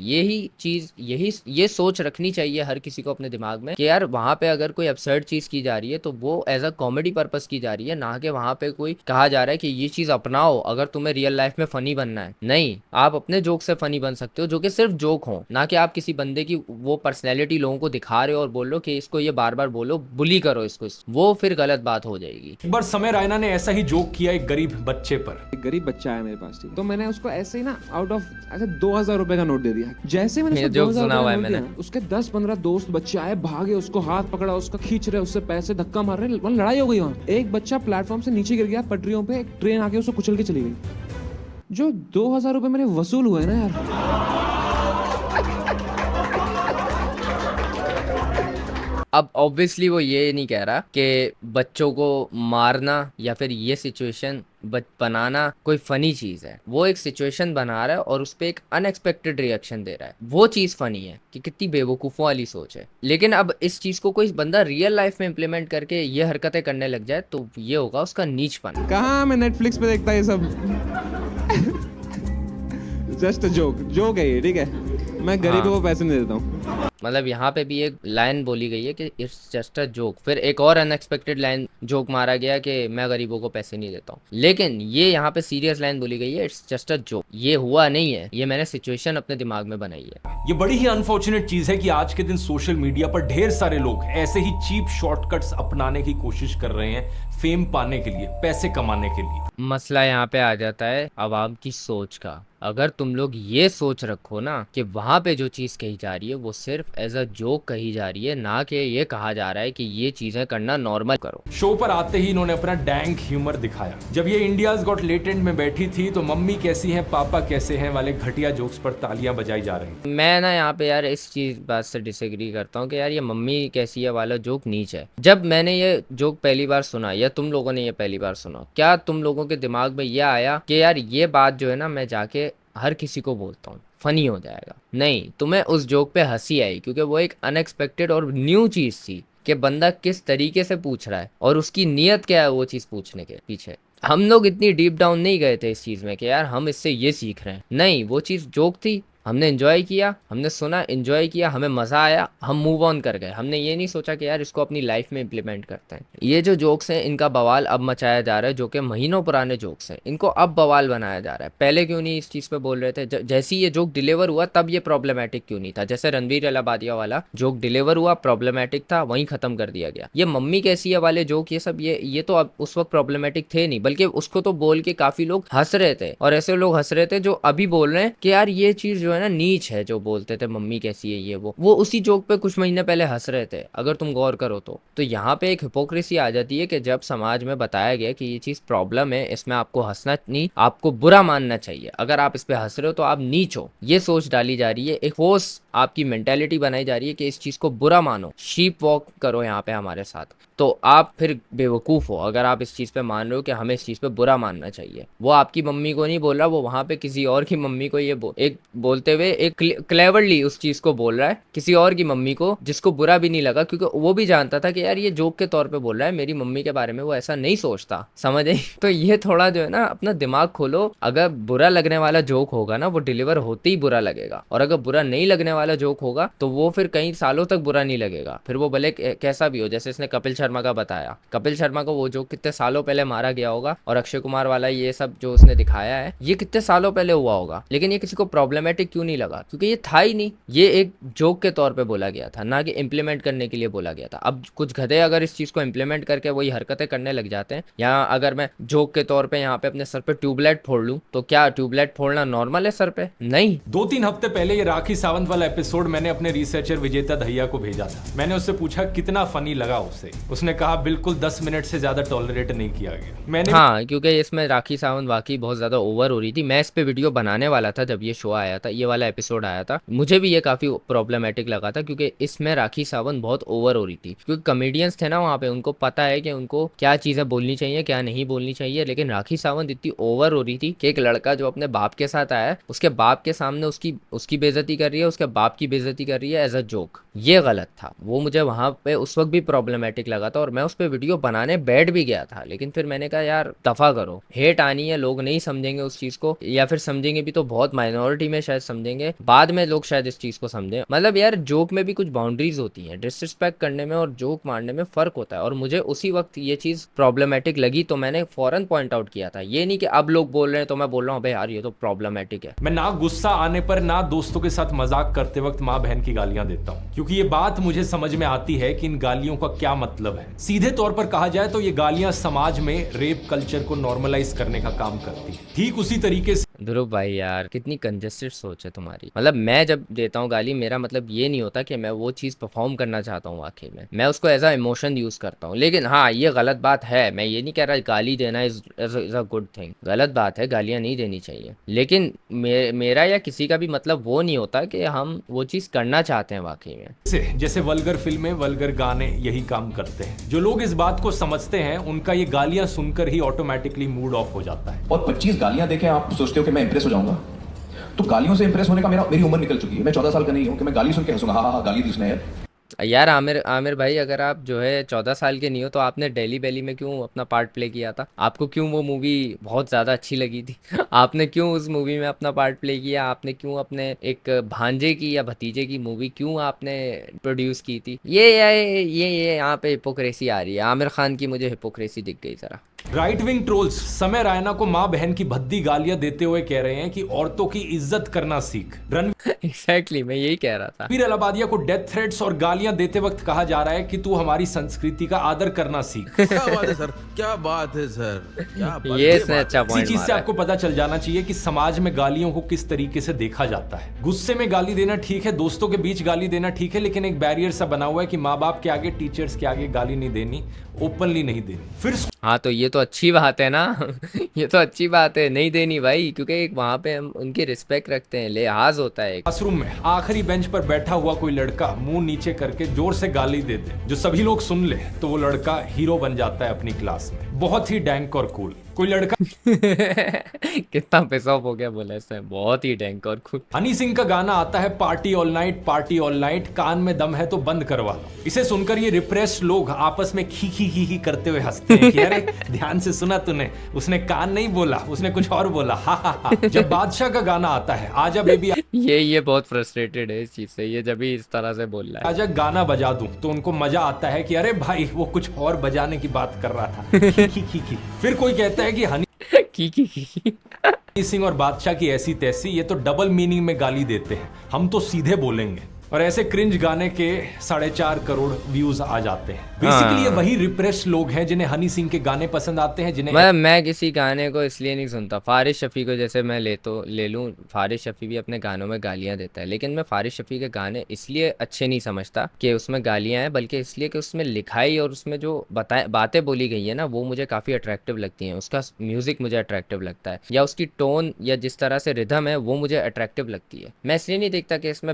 ये सोच रखनी चाहिए हर किसी को अपने दिमाग में कि यार वहां पे अगर कोई absurd चीज की जा रही है तो वो एज अ कॉमेडी पर्पस की जा रही है, ना कि वहां पे कोई कहा जा रहा है कि ये चीज अपनाओ अगर तुम्हें रियल लाइफ में फनी बनना है। नहीं, आप अपने जोक से फनी बन सकते हो जो कि सिर्फ जोक हो, ना कि आप किसी बंदे की वो पर्सनैलिटी लोगों को दिखा रहे हो और बोल लो कि इसको ये बार बार बोलो, बुली करो इसको, वो फिर गलत बात हो जाएगी। एक बार समय रैना ने ऐसा ही जोक किया एक गरीब बच्चे पर। एक गरीब बच्चा है मेरे पास, ठीक है, तो मैंने उसको ऐसे ही ना आउट ऑफ ऐसे 2000 रुपए का नोट दे दिया। जैसे मैंने उसको 2000 रुपए का नोट दिया, उसके 10-15 दोस्त बच्चे आए, भागे, उसको हाथ पकड़ा, उसका खींच रहे, उससे पैसे धक्का मार रहे, वहाँ लड़ाई हो गई। वहाँ एक बच्चा प्लेटफॉर्म से नीचे गिर गया पटरियों पे, एक ट्रेन आके उसको कुचल के चली गई। जो 2000 रुपए मेरे वसूल हुए ना यार। अब ऑब्वियसली वो ये नहीं कह रहा कि बच्चों को मारना या फिर ये सिचुएशन बनाना कोई फनी चीज है। वो एक सिचुएशन बना रहा है और उस पर एक अनएक्सपेक्टेड रिएक्शन दे रहा है, वो चीज फनी है कि कितनी बेवकूफों वाली सोच है। लेकिन अब इस चीज को कोई बंदा रियल लाइफ में इम्प्लीमेंट करके ये हरकतें करने लग जाए तो ये होगा उसका नीचपन। कहाँ मैं नेटफ्लिक्स पे देखता ये सब। जस्ट जोक है ये, ठीक है, मैं गरीबों को पैसे नहीं देता हूँ। मतलब यहाँ पे भी एक लाइन बोली गई है कि इट्स जस्ट अ जोक, फिर एक और अनएक्सपेक्टेड लाइन जोक मारा गया कि मैं गरीबों को पैसे नहीं देता हूँ। लेकिन ये यहाँ पे सीरियस लाइन बोली गई है, इट्स जस्ट अ जोक। ये हुआ नहीं है, ये मैंने सिचुएशन अपने दिमाग में बनाई है। ये बड़ी ही अनफॉर्चुनेट चीज है कि आज के दिन सोशल मीडिया पर ढेर सारे लोग ऐसे ही चीप शॉर्टकट्स अपनाने की कोशिश कर रहे हैं, फेम पाने के लिए, पैसे कमाने के लिए। मसला यहाँ पे आ जाता है आवाम की सोच का। अगर तुम लोग ये सोच रखो ना कि वहां पे जो चीज कही जा रही है वो सिर्फ एज अ जोक कही जा रही है, ना कि ये कहा जा रहा है कि ये चीजें करना नॉर्मल करो। शो पर आते ही इन्होंने अपना डैंक ह्यूमर दिखाया। जब ये इंडियाज गॉट लेटेंट में बैठी थी तो मम्मी कैसी हैं, पापा कैसे हैं वाले घटिया जोक्स पर तालियां बजाई जा रही। मैं ना यहाँ पे यार इस चीज बात से डिसएग्री करता हूँ कि यार ये मम्मी कैसी है वाला जोक नीच है। जब मैंने ये जोक पहली बार सुना या तुम लोगों ने ये पहली बार सुना, क्या तुम लोगों के दिमाग में ये आया कि यार ये बात जो है ना मैं जाके हर किसी को बोलता हूँ फनी हो जाएगा? नहीं, तुम्हें उस जोक पे हंसी आई क्योंकि वो एक अनएक्सपेक्टेड और न्यू चीज थी कि बंदा किस तरीके से पूछ रहा है और उसकी नीयत क्या है वो चीज पूछने के पीछे। हम लोग इतनी डीप डाउन नहीं गए थे इस चीज में कि यार हम इससे ये सीख रहे हैं। नहीं, वो चीज जोक थी, हमने एंजॉय किया, हमने सुना, एंजॉय किया, हमें मजा आया, हम मूव ऑन कर गए। हमने ये नहीं सोचा कि यार इसको अपनी लाइफ में इम्प्लीमेंट करते हैं। ये जो जोक्स हैं इनका बवाल अब मचाया जा रहा है, जो कि महीनों पुराने जोक्स हैं, इनको अब बवाल बनाया जा रहा है। पहले क्यों नहीं इस चीज पे बोल रहे थे? जैसे ये जोक डिलीवर हुआ तब ये प्रॉब्लमेटिक क्यों नहीं था? जैसे रणवीर अलाहाबादिया वाला जोक डिलीवर हुआ, प्रॉब्लमेटिक था, वहीं खत्म कर दिया गया। ये मम्मी कैसी है वाले जोक, ये सब ये तो अब उस वक्त प्रॉब्लमेटिक थे नहीं, बल्कि उसको तो बोल के काफी लोग हंस रहे थे। और ऐसे लोग हंस रहे थे जो अभी बोल रहे हैं कि यार ये चीज जो है है ना नीच है, जो बोलते थे मम्मी कैसी है ये वो उसी जोक पे कुछ महीने पहले हंस रहे थे, अगर तुम गौर करो तो यहाँ पे एक हिपोक्रेसी आ जाती है कि जब समाज में बताया गया कि ये चीज प्रॉब्लम है, इसमें आपको हंसना नहीं, आपको बुरा मानना चाहिए, अगर आप इस पे हंस रहे हो तो आप नीच हो, ये सोच डाली जा रही है, एक फोर्स आपकी मेंटेलिटी बनाई जा रही है कि इस चीज को बुरा मानो, शीप वॉक करो यहाँ पे हमारे साथ, तो आप फिर बेवकूफ हो अगर आप इस चीज पे मान रहे हो कि हमें इस चीज पे बुरा मानना चाहिए। वो आपकी मम्मी को नहीं बोल रहा, वो वहां पे किसी और की मम्मी को ये बोलते हुए एक क्लेवरली उस चीज को बोल रहा है, किसी और की मम्मी को, जिसको बुरा भी नहीं लगा, क्योंकि वो भी जानता था कि यार ये जोक के तौर पे बोल रहा है, मेरी मम्मी के बारे में वो ऐसा नहीं सोचता, समझे। तो ये थोड़ा जो है ना अपना दिमाग खोलो, अगर बुरा लगने वाला जोक होगा ना वो डिलीवर होते ही बुरा लगेगा, और अगर बुरा नहीं लगने वाला जोक होगा तो वो फिर कई सालों तक बुरा नहीं लगेगा, फिर वो भले कैसा भी हो। जैसे इसने कपिल शर्मा का बताया, कपिल शर्मा को वो जोक कितने सालों पहले मारा गया होगा, और अक्षय कुमार वाला ये सब जो उसने दिखाया है ये कितने सालों पहले हुआ होगा, लेकिन ये किसी को प्रॉब्लमेटिक क्यों नहीं लगा, क्योंकि ये था ही नहीं, ये एक जोक के तौर पे बोला गया था, ना कि इम्प्लीमेंट करने के लिए बोला गया था। अब कुछ गधे अगर इस चीज को इम्प्लीमेंट करके वही हरकतें करने लग जाते हैं, या अगर मैं जोक के तौर पे यहाँ पे अपने सर पे ट्यूबलाइट फोड़ लूं, तो क्या ट्यूबलाइट फोड़ना नॉर्मल है सर पे? नहीं। 2-3 हफ्ते पहले ये राखी सावंत वाला एपिसोड मैंने अपने रिसर्चर विजेता दहिया को भेजा था। मैंने उससे पूछा कितना फनी लगा उसे, उसने कहा बिल्कुल 10 मिनट से ज्यादा टॉलरेट नहीं किया गया। मैंने हाँ, क्योंकि इसमें राखी सावंत वाकई बहुत ज्यादा ओवर हो रही थी। मैं इस पे वीडियो बनाने वाला था जब ये शो आया था, ये वाला एपिसोड आया था, मुझे भी ये काफी प्रॉब्लमेटिक लगा था, क्योंकि इसमें राखी सावंत बहुत ओवर हो रही थी, क्योंकि कॉमेडियंस थे ना वहाँ पे, उनको पता है कि उनको क्या चीजें बोलनी चाहिए क्या नहीं बोलनी चाहिए, लेकिन राखी सावंत इतनी ओवर हो रही थी कि एक लड़का जो अपने बाप के साथ आया है, उसके बाप के सामने उसकी बेइज्जती कर रही है, उसके बाप की बेइज्जती कर रही है एज अ जोक, ये गलत था। वो मुझे वहां पे उस वक्त भी प्रॉब्लमेटिक लगा था, और मैं उस पर वीडियो बनाने बैठ भी गया था, लेकिन फिर मैंने कहा यार दफा करो, हेट आनी है, लोग नहीं समझेंगे उस चीज को, या फिर समझेंगे भी तो बहुत माइनॉरिटी में शायद समझेंगे, बाद में लोग शायद इस चीज को समझें। मतलब यार जोक में भी कुछ बाउंड्रीज होती हैं, डिसरिस्पेक्ट करने में और जोक मारने में फर्क होता है, और मुझे उसी वक्त ये चीज प्रॉब्लमेटिक लगी तो मैंने फौरन पॉइंट आउट किया था। ये नहीं कि अब लोग बोल रहे हैं तो मैं बोल रहा हूँ भाई यार ये तो प्रॉब्लमेटिक है। मैं ना गुस्सा आने पर ना दोस्तों के साथ मजाक करते वक्त माँ बहन की गालियां देता हूँ, क्योंकि ये बात मुझे समझ में आती है कि इन गालियों का क्या मतलब है। सीधे तौर पर कहा जाए तो ये गालियां समाज में रेप कल्चर को नॉर्मलाइज करने का काम करती है। ठीक उसी तरीके से ध्रुव भाई यार कितनी कंजेस्टेड सोच है तुम्हारी। मतलब मैं जब देता हूँ गाली, मेरा मतलब ये नहीं होता कि मैं वो चीज परफॉर्म करना चाहता हूँ वाकई में, मैं उसको एज अ इमोशन यूज करता हूँ। लेकिन हाँ ये गलत बात है, मैं ये नहीं कह रहा गाली देना इज अ गुड थिंग, गलत बात है, गालियां नहीं देनी चाहिए, लेकिन मेरा या किसी का भी मतलब वो नहीं होता कि हम वो चीज करना चाहते हैं वाकई में। जैसे वल्गर फिल्में, वल्गर गाने यही काम करते हैं। जो लोग इस बात को समझते हैं उनका ये गालियां सुनकर ही ऑटोमेटिकली मूड ऑफ हो जाता है। और 25 गालियां देखें आप सोचते हो कि मैं इंप्रेस हो जाऊंगा, तो गालियों से इंप्रेस होने का मेरी उम्र निकल चुकी है। मैं 14 साल का नहीं हूं कि मैं गाली सुन के हंसूंगा, हाँ गाली दी उसने यार। आमिर भाई अगर आप जो है 14 साल के नहीं हो तो आपने डेली बेली में क्यों अपना पार्ट प्ले किया था? आपको क्यों वो मूवी बहुत ज़्यादा अच्छी लगी थी? आपने क्यों उस मूवी में अपना पार्ट प्ले किया? आपने क्यों अपने एक भांजे की या भतीजे की मूवी क्यों आपने प्रोड्यूस की थी? ये यहाँ पे हिपोक्रेसी आ रही है। आमिर खान की मुझे हिपोक्रेसी दिख गई ज़रा। राइट विंग ट्रोल्स समय रैना को माँ बहन की भद्दी गालियां देते हुए कह रहे हैं कि औरतों की इज्जत करना सीख। एग्जैक्टली मैं यही कह रहा था। रणवीर अलाबादिया को डेथ थ्रेट्स और गालियां देते वक्त कहा जा रहा है कि तू हमारी संस्कृति का आदर करना सीख। क्या बात है सर, क्या बात है सर, क्या बात ये अच्छा पॉइंट। इसी चीज से आपको पता चल जाना चाहिए कि समाज में गालियों को किस तरीके से देखा जाता है। गुस्से में गाली देना ठीक है, दोस्तों के बीच गाली देना ठीक है, लेकिन एक बैरियर सा बना हुआ है कि माँ बाप के आगे, टीचर्स के आगे गाली नहीं देनी, ओपनली नहीं देनी। फिर हाँ तो ये तो अच्छी बात है ना ये तो अच्छी बात है, नहीं देनी भाई, क्योंकि वहाँ पे हम उनकी रिस्पेक्ट रखते हैं, लिहाज होता है। क्लासरूम में आखिरी बेंच पर बैठा हुआ कोई लड़का मुंह नीचे करके जोर से गाली दे दे, जो सभी लोग सुन ले, तो वो लड़का हीरो बन जाता है अपनी क्लास में। बहुत ही डैंक और कूल। कोई लड़का कितना पिस ऑफ हो गया बोला इसने, बहुत ही डैंक और कूल। हनी सिंह का गाना आता है party all night, party all night, कान में दम है तो बंद करवा लो। इसे सुनकर ये रिप्रेस्ड लोग आपस में खी खी करते हुए हंसते हैं कि अरे ध्यान से सुना तूने, उसने कान नहीं बोला, उसने कुछ और बोला, हा हा हा। जब बादशाह का गाना आता है आजा बेबी, ये बहुत फ्रस्ट्रेटेड है इस चीज से, ये जब भी इस तरह से बोल रहा है आजा गाना बजा दूं, तो उनको मजा आता है कि अरे भाई वो कुछ और बजाने की बात कर रहा था, खी। फिर कोई कहता है कि हनी सिंह और बादशाह की ऐसी तैसी, ये तो डबल मीनिंग में गाली देते हैं, हम तो सीधे बोलेंगे। और ऐसे क्रिंज गाने के 4.5 करोड़ व्यूज आ जाते हैं। बेसिकली ये वही रिप्रेस लोग हैं जिन्हें हनी सिंह के गाने पसंद आते हैं, जिन्हें मैं किसी गाने को इसलिए नहीं सुनता। फारिश शफी को जैसे मैं ले लूँ, फारिश शफी भी अपने गानों में गालियाँ देता है, लेकिन मैं फारिश शफी के गाने इसलिए अच्छे नहीं समझता कि उसमें गालियाँ हैं, बल्कि इसलिए कि उसमें लिखाई और उसमें जो बातें बोली गई है ना, वो मुझे काफ़ी अट्रैक्टिव लगती हैं। उसका म्यूज़िक मुझे अट्रैक्टिव लगता है, या उसकी टोन या जिस तरह से रिदम है वो मुझे अट्रैक्टिव लगती है। मैं इसलिए नहीं देखता कि इसमें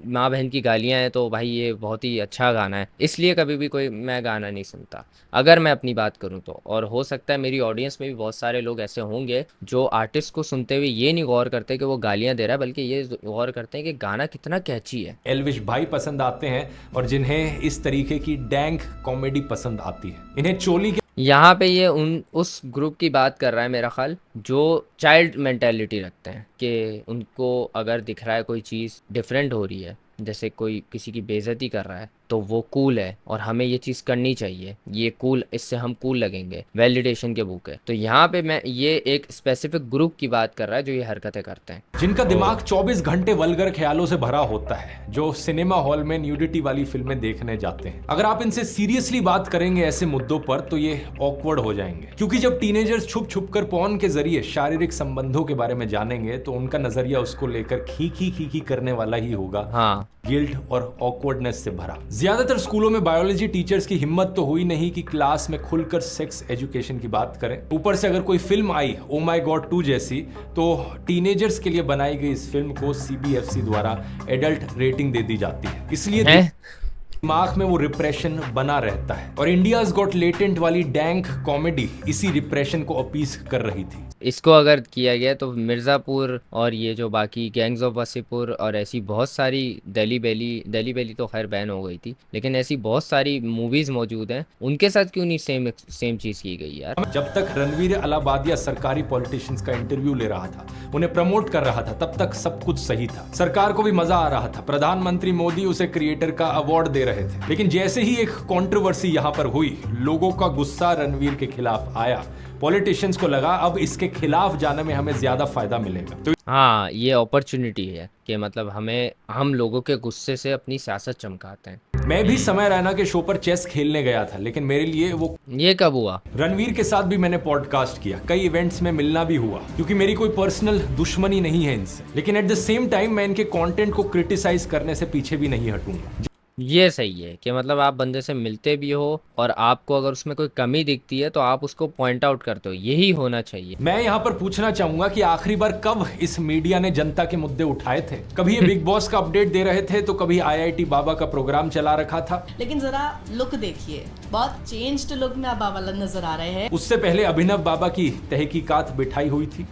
माँ बहन की गालियाँ हैं तो भाई ये बहुत ही अच्छा गाना है, इसलिए कभी भी कोई मैं गाना नहीं सुनता, अगर मैं अपनी बात करूँ तो। और हो सकता है मेरी ऑडियंस में भी बहुत सारे लोग ऐसे होंगे जो आर्टिस्ट को सुनते हुए ये नहीं गौर करते कि वो गालियाँ दे रहा है, बल्कि ये गौर करते हैं कि गाना कितना कैची है। एल्विश भाई पसंद आते हैं और जिन्हें इस तरीके की डैंक कॉमेडी पसंद आती है। इन्हें चोली के यहाँ पे ये उस ग्रुप की बात कर रहा है मेरा ख्याल, जो चाइल्ड मेंटेलिटी रखते हैं कि उनको अगर दिख रहा है कोई चीज़ डिफरेंट हो रही है, जैसे कोई किसी की बेइज्जती कर रहा है तो वो कूल है और हमें ये चीज़ करनी चाहिए, ये कूल, इससे हम कूल लगेंगे, वैलिडेशन के बुक है। तो यहाँ पे मैं ये एक स्पेसिफिक ग्रुप की बात कर रहा है जो ये हरकतें करते हैं, जिनका दिमाग 24 घंटे वल्गर ख्यालों से भरा होता है, जो सिनेमा हॉल में न्यूडिटी वाली फिल्में देखने जाते हैं। अगर आप इनसे सीरियसली बात करेंगे ऐसे मुद्दों पर तो ये ऑकवर्ड हो जाएंगे, क्योंकि जब टीनेजर्स छुप छुप कर पॉर्न के जरिए शारीरिक संबंधों के बारे में जानेंगे तो उनका नजरिया उसको लेकर खी करने वाला ही होगा। हाँ, गिल्ट और ऑकवर्डनेस से भरा। ज्यादातर स्कूलों में बायोलॉजी टीचर्स की हिम्मत तो हुई नहीं कि क्लास में खुलकर सेक्स एजुकेशन की बात करें। ऊपर से अगर कोई film I oh my God 2 जैसी, तो टीनेजर्स के लिए बनाई गई इस फिल्म को CBFC द्वारा एडल्ट रेटिंग दे दी जाती है, इसलिए दिमाग में वो रिप्रेशन बना रहता है। और इंडियाज गॉट लेटेंट वाली डैंक कॉमेडी इसी रिप्रेशन को अपीस कर रही थी। इसको अगर किया गया तो मिर्ज़ापुर और ये जो बाकी गैंग्स ऑफ वसीपुर और ऐसी बहुत सारी दिल्ली बेली तो खैर बैन हो गई थी, लेकिन ऐसी बहुत सारी मूवीज़ मौजूद हैं, उनके साथ क्यों नहीं सेम चीज़ की गई यार। जब तक रणवीर अलाहाबादिया सरकारी पॉलिटिशियंस का इंटरव्यू ले रहा था, उन्हें प्रमोट कर रहा था, तब तक सब कुछ सही था, सरकार को भी मजा आ रहा था, प्रधानमंत्री मोदी उसे क्रिएटर का अवार्ड दे रहे थे। लेकिन जैसे ही एक कंट्रोवर्सी यहाँ पर हुई, लोगों का गुस्सा रणवीर के खिलाफ आया, पॉलिटिशियंस को लगा अब इसके खिलाफ जाने में हमें ज्यादा फायदा मिलेगा। तो हाँ, ये अपॉर्चुनिटी है कि मतलब हम लोगों के गुस्से से अपनी सियासत चमकाते हैं। मैं भी समय रैना के शो पर चेस खेलने गया था, लेकिन मेरे लिए ये कब हुआ? रणवीर के साथ भी मैंने पॉडकास्ट किया, कई इवेंट्स में मिलना भी हुआ, क्योंकि मेरी कोई पर्सनल दुश्मनी नहीं है इनसे। लेकिन एट द सेम टाइम मैं इनके कंटेंट को क्रिटिसाइज करने से पीछे भी नहीं हटूंगा। ये सही है कि मतलब आप बंदे से मिलते भी हो और आपको अगर उसमें कोई कमी दिखती है तो आप उसको पॉइंट आउट करते हो, यही होना चाहिए। मैं यहाँ पर पूछना चाहूंगा कि आखिरी बार कब इस मीडिया ने जनता के मुद्दे उठाए थे? कभी ये बिग बॉस का अपडेट दे रहे थे तो कभी IIT बाबा का प्रोग्राम चला रखा था। लेकिन जरा लुक देखिए, बहुत चेंज्ड लुक में आप बाबा नजर आ रहे हैं। उससे पहले अभिनव बाबा की तहकीकात बिठाई हुई थी।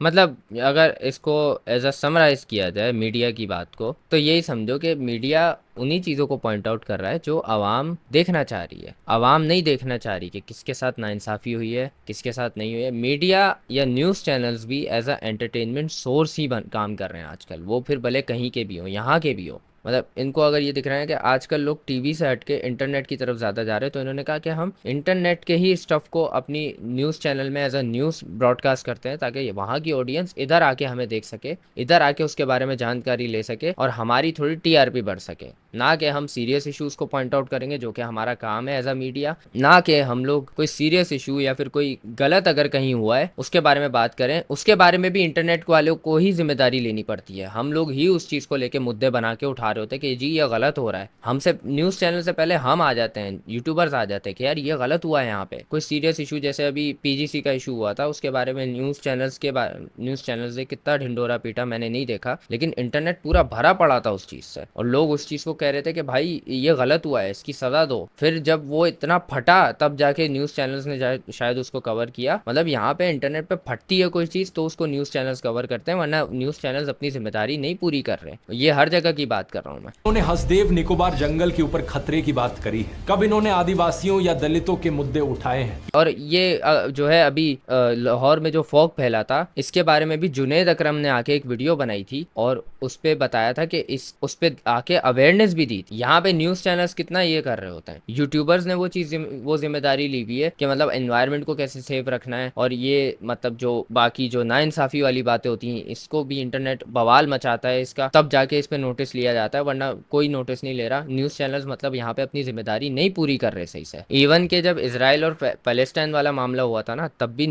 मतलब अगर इसको एज अ समराइज किया जाए मीडिया की बात को, तो यही समझो कि मीडिया उन्हीं चीज़ों को पॉइंट आउट कर रहा है जो आवाम देखना चाह रही है। आवाम नहीं देखना चाह रही कि किसके साथ नाइंसाफ़ी हुई है, किसके साथ नहीं हुई है। मीडिया या न्यूज़ चैनल्स भी एज अ एंटरटेनमेंट सोर्स ही काम कर रहे हैं आजकल, वो फिर भले कहीं के भी हो, यहाँ के भी हो। मतलब इनको अगर ये दिख रहा है कि आजकल लोग टीवी से हट के इंटरनेट की तरफ ज़्यादा जा रहे हैं, तो इन्होंने कहा कि हम इंटरनेट के ही स्टफ़ को अपनी न्यूज़ चैनल में एज अ न्यूज़ ब्रॉडकास्ट करते हैं, ताकि वहाँ की ऑडियंस इधर आके हमें देख सके, इधर आके उसके बारे में जानकारी ले सके और हमारी थोड़ी TRP बढ़ सके। ना कि हम सीरियस इशूज़ को पॉइंट आउट करेंगे, जो कि हमारा काम है एज अ मीडिया, ना कि हम लोग कोई सीरियस इशू या फिर कोई गलत अगर कहीं हुआ है उसके बारे में बात करें। उसके बारे में भी इंटरनेट वालों को ही जिम्मेदारी लेनी पड़ती है। हम लोग ही उस चीज़ को लेके मुद्दे बना के उठा रहे होते हैं कि जी ये गलत हो रहा है। हमसे न्यूज़ चैनल से पहले हम आ जाते हैं, यूट्यूबर्स आ जाते हैं कि यार ये गलत हुआ है यहाँ पे। कोई सीरियस इशू जैसे अभी PGC का इशू हुआ था, उसके बारे में न्यूज़ चैनल्स से कितना ढिंडोरा पीटा मैंने नहीं देखा, लेकिन इंटरनेट पूरा भरा पड़ा था उस चीज़ से और लोग उस चीज़ को कह रहे थे कि भाई ये गलत हुआ है, इसकी सज़ा दो। फिर जब वो इतना फटा तब जाके न्यूज़ चैनल्स ने शायद उसको कवर किया। मतलब यहाँ पे इंटरनेट पे फटती है कोई चीज़ तो उसको न्यूज़ चैनल्स कवर करते हैं, वरना न्यूज़ चैनल्स अपनी जिम्मेदारी नहीं पूरी कर रहे। ये हर जगह की बात कर रहा हूँ मैं। उन्होंने हसदेव निकोबार जंगल के ऊपर खतरे की बात करी है, कब इन्होंने आदिवासियों या दलितों के मुद्दे उठाए हैं? और ये जो है अभी लाहौर में जो फॉग फैला था, इसके बारे में भी जुनैद अकरम ने आके एक वीडियो बनाई थी और उस पे बताया था कि उस पे आके अवेयरनेस भी दी थी। यहाँ पे न्यूज़ चैनल्स कितना ये कर रहे होते हैं, यूट्यूबर्स ने वो जिम्मेदारी ली हुई है कि मतलब एनवायरनमेंट को कैसे सेफ रखना है, और ये मतलब जो बाकी जो नाइंसाफ़ी वाली बातें होती हैं इसको भी इंटरनेट बवाल मचाता है इसका, तब जाके इस पे नोटिस लिया जाता है। जाता है, वरना कोई नोटिस नहीं ले रहा। न्यूज़ चैनल्स मतलब यहाँ पे अपनी जिम्मेदारी नहीं पूरी कर रहे सही से। इवन के जब इसराइल और पैलेस्टाइन वाला मामला हुआ था ना, तब भी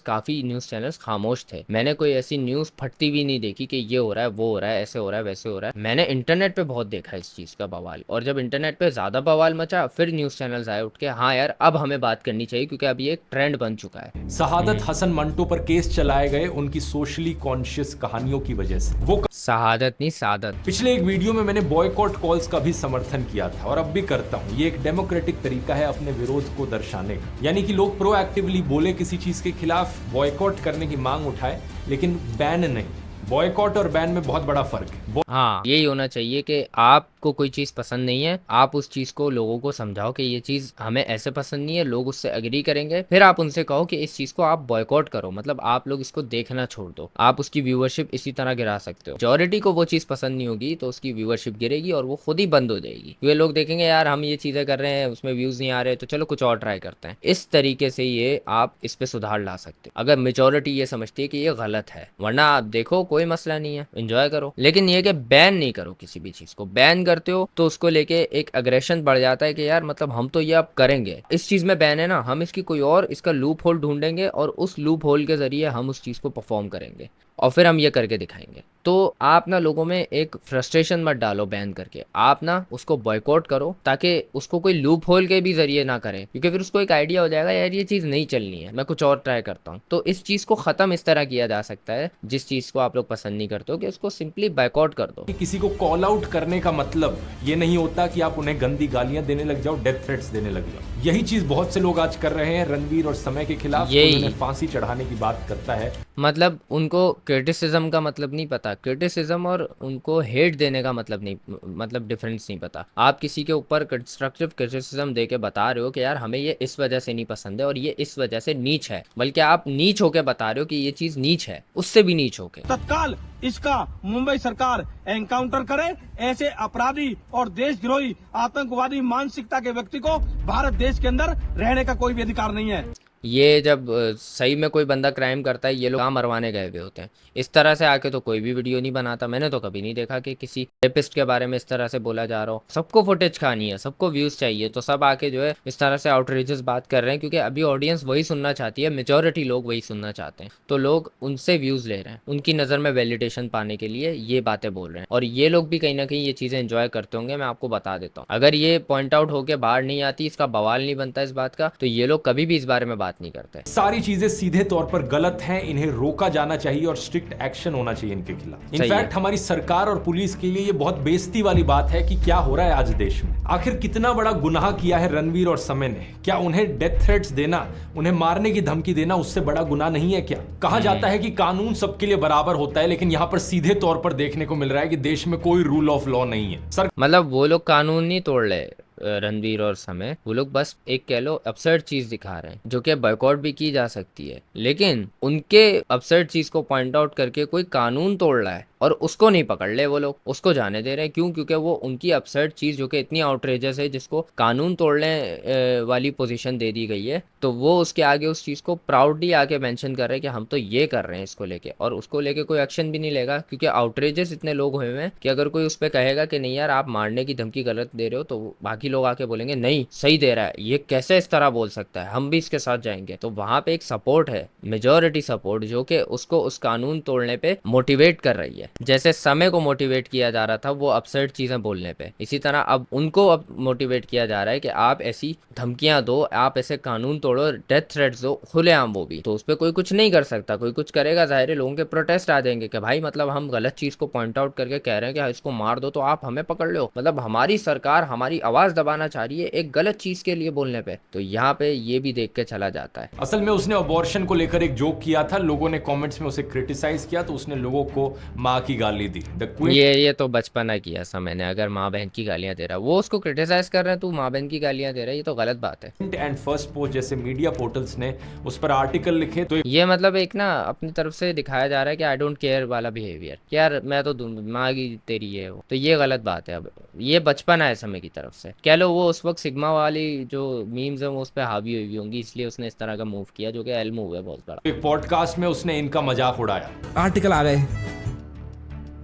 काफ़ी न्यूज़ चैनल्स खामोश थे। मैंने कोई ऐसी न्यूज़ फटती भी नहीं देखी कि ये हो रहा है, वो हो रहा है, ऐसे हो रहा है, वैसे हो रहा है। मैंने इंटरनेट पे बहुत देखा इस चीज़ का बवाल, और जब इंटरनेट पे ज़्यादा बवाल मचा, फिर न्यूज़ चैनल्स आए उठ के, हाँ यार अब हमें बात करनी चाहिए, क्योंकि अब ये एक ट्रेंड बन चुका है। शहादत हसन मंटो पर केस चलाए गए उनकी सोशली कॉन्शियस कहानियों की वजह से। वो शहादत नहीं, सादत। पिछले एक वीडियो में मैंने बॉयकॉट कॉल्स का भी समर्थन किया था, और अब भी करता हूँ। ये एक डेमोक्रेटिक तरीका है अपने विरोध को दर्शाने का, यानी कि लोग प्रोएक्टिवली बोले किसी चीज के खिलाफ, बॉयकॉट करने की मांग उठाए, लेकिन बैन नहीं। बॉयकॉट और बैन में बहुत बड़ा फर्क है। हाँ, यही होना चाहिए कि आपको कोई चीज़ पसंद नहीं है, आप उस चीज़ को लोगों को समझाओ कि ये चीज़ हमें ऐसे पसंद नहीं है, लोग उससे एग्री करेंगे, फिर आप उनसे कहो कि इस चीज़ को आप बॉयकॉट करो, मतलब आप लोग इसको देखना छोड़ दो। आप उसकी व्यूअरशिप इसी तरह गिरा सकते हो। मेजॉरिटी को वो चीज़ पसंद नहीं होगी तो उसकी व्यूअरशिप गिरेगी और वो खुद ही बंद हो जाएगी। ये लोग देखेंगे यार हम ये चीज़ें कर रहे हैं, उसमें व्यूज़ नहीं आ रहे, तो चलो कुछ और ट्राई करते हैं। इस तरीके से ये आप इस पे सुधार ला सकते हो, अगर मेजॉरिटी ये समझती है कि ये गलत है। वरना आप देखो कोई मसला नहीं है, एंजॉय करो, लेकिन ये कि बैन नहीं करो। किसी भी चीज़ को बैन करते हो तो उसको लेके एक अग्रेशन बढ़ जाता है कि यार मतलब हम तो ये अब करेंगे। इस चीज़ में बैन है ना, हम इसकी कोई और इसका लूप होल ढूंढेंगे और उस लूप होल के जरिए हम उस चीज़ को परफॉर्म करेंगे और फिर हम ये करके दिखाएंगे। तो आप ना लोगों में एक फ्रस्ट्रेशन मत डालो बैन करके, आप ना उसको बॉयकॉट करो ताकि उसको कोई लूप होल के भी जरिए ना करें, क्योंकि फिर उसको एक आइडिया हो जाएगा यार ये चीज़ नहीं चलनी है, मैं कुछ और ट्राई करता हूँ। तो इस चीज़ को ख़त्म इस तरह किया जा सकता है, जिस चीज़ को आप लोग पसंद नहीं करते हो कि उसको सिंपली बॉयकॉट कर दो। किसी को कॉल आउट करने का मतलब ये नहीं होता कि आप उन्हें गंदी गालियां देने लग जाओ, डेथ थ्रेट्स देने लग जाओ। यही चीज़ बहुत से लोग आज कर रहे हैं। रणवीर और समय के खिलाफ उन्हें फांसी चढ़ाने की बात करता है। मतलब उनको क्रिटिसिज्म का मतलब नहीं पता, क्रिटिसिज्म और उनको हेट देने का मतलब नहीं, मतलब डिफरेंस नहीं पता। आप किसी के ऊपर कंस्ट्रक्टिव क्रिटिसिज्म दे के बता रहे हो कि यार हमें ये इस वजह से नहीं पसंद है और ये इस वजह से नीच है, बल्कि आप नीच होके बता रहे हो कि ये चीज़ नीच है, उससे भी नीच होके। तत्काल इसका मुंबई सरकार एनकाउंटर करे। ऐसे अपराधी और देशद्रोही आतंकवादी मानसिकता के व्यक्ति को भारत देश के अंदर रहने का कोई भी अधिकार नहीं है। ये जब सही में कोई बंदा क्राइम करता है, ये लोग कहाँ मरवाने गए हुए होते हैं। इस तरह से आके तो कोई भी वीडियो नहीं बनाता। मैंने तो कभी नहीं देखा कि किसी रेपिस्ट के बारे में इस तरह से बोला जा रहा हो। सबको फुटेज खानी है, सबको व्यूज़ चाहिए, तो सब आके जो है इस तरह से आउटरीचेस बात कर रहे हैं, क्योंकि अभी ऑडियंस वही सुनना चाहती है, मेजॉरिटी लोग वही सुनना चाहते हैं। तो लोग उनसे व्यूज़ ले रहे हैं, उनकी नज़र में वैलिडेशन पाने के लिए ये बातें बोल रहे हैं। और ये लोग भी कहीं ना कहीं ये चीज़ें एंजॉय करते होंगे, मैं आपको बता देता हूँ। अगर ये पॉइंट आउट होकर बाहर नहीं आती, इसका बवाल नहीं बनता इस बात का, तो ये लोग कभी भी इस बारे में बात नहीं करते। सारी चीजें सीधे तौर पर गलत हैं, इन्हें रोका जाना चाहिए और स्ट्रिक्ट एक्शन होना चाहिए इनके खिलाफ। इनफैक्ट हमारी सरकार और पुलिस के लिए ये बहुत बेइज्जती वाली बात है कि क्या हो रहा है आज देश में। आखिर कितना बड़ा गुनाह किया है रणवीर और समय ने? क्या उन्हें डेथ थ्रेट्स देना, उन्हें मारने की धमकी देना उससे बड़ा गुनाह नहीं है क्या? कहा जाता है कि कानून सबके लिए बराबर होता है, लेकिन यहाँ पर सीधे तौर पर देखने को मिल रहा है कि देश में कोई रूल ऑफ लॉ नहीं है। मतलब वो लोग कानून नहीं तोड़ रहे रणवीर और समय, वो लोग बस एक कह लो अपसर्ड चीज दिखा रहे हैं, जो कि बॉयकॉट भी की जा सकती है, लेकिन उनके अपसर्ड चीज को पॉइंट आउट करके कोई कानून तोड़ रहा है और उसको नहीं पकड़ ले, वो लोग उसको जाने दे रहे हैं। क्यों? क्योंकि वो उनकी अपसर्ड चीज जो कि इतनी आउटरेजस है, जिसको कानून तोड़ने वाली पोजीशन दे दी गई है, तो वो उसके आगे उस चीज को प्राउडली आके मेंशन कर रहे हैं कि हम तो ये कर रहे हैं इसको लेके, और उसको लेके कोई एक्शन भी नहीं लेगा, क्योंकि आउटरेजेस इतने लोग हुए हैं कि अगर कोई उस पर कहेगा कि नहीं यार आप मारने की धमकी गलत दे रहे हो, तो बाकी लोग आके बोलेंगे नहीं सही दे रहा है, ये कैसे इस तरह बोल सकता है, हम भी इसके साथ जाएंगे। तो वहां पे एक सपोर्ट है, मेजॉरिटी सपोर्ट, जो कि उसको उस कानून तोड़ने पे मोटिवेट कर रही है। जैसे समय को मोटिवेट किया जा रहा था वो अपसर्ड चीजें बोलने पे, इसी तरह अब उनको अब मोटिवेट किया जा रहा है कि आप ऐसी धमकियां दो, आप ऐसे कानून तोड़ो, डेथ थ्रेट्स दो खुलेआम, वो भी। तो उस पर कोई कुछ नहीं कर सकता, कोई कुछ करेगा जाहिर है लोगों के प्रोटेस्ट आ जाएंगे कि भाई मतलब हम गलत चीज को पॉइंट आउट करके कह रहे हैं कि इसको मार दो तो आप हमें पकड़ लो, मतलब हमारी सरकार हमारी आवाज दबाना चाह रही है एक गलत चीज के लिए बोलने पे। तो यहाँ पे ये भी देख के चला जाता है। असल में उसने अबॉर्शन को लेकर एक जोक किया था, लोगों ने कमेंट्स में उसे क्रिटिसाइज किया, तो उसने लोगों को माँ की गाली दी। ये तो बचपना किया समय ने, अगर माँ बहन की गालियां दे रहा है, वो उसको क्रिटिसाइज कर रहे हैं, तू माँ बहन की गालियां दे रहा है, ये तो गलत बात है। एंड फर्स्ट पोस्ट जैसे मीडिया पोर्टल्स ने उस पर आर्टिकल लिखे, तो ये मतलब एक ना अपनी तरफ से दिखाया जा रहा है कि आई डोंट केयर वाला बिहेवियर, कि यार मैं तो माँ की तेरी है वो, तो ये गलत बात है। अब ये बचपना है समय की तरफ से, कह लो वो उस वक्त सिग्मा वाली जो मीम्स है वो उस पर हावी हुई होंगी, इसलिए उसने इस तरह का मूव किया, जो कि एल मूव है बहुत बड़ा। एक पॉडकास्ट में उसने इनका मजाक उड़ाया। आर्टिकल आ गए,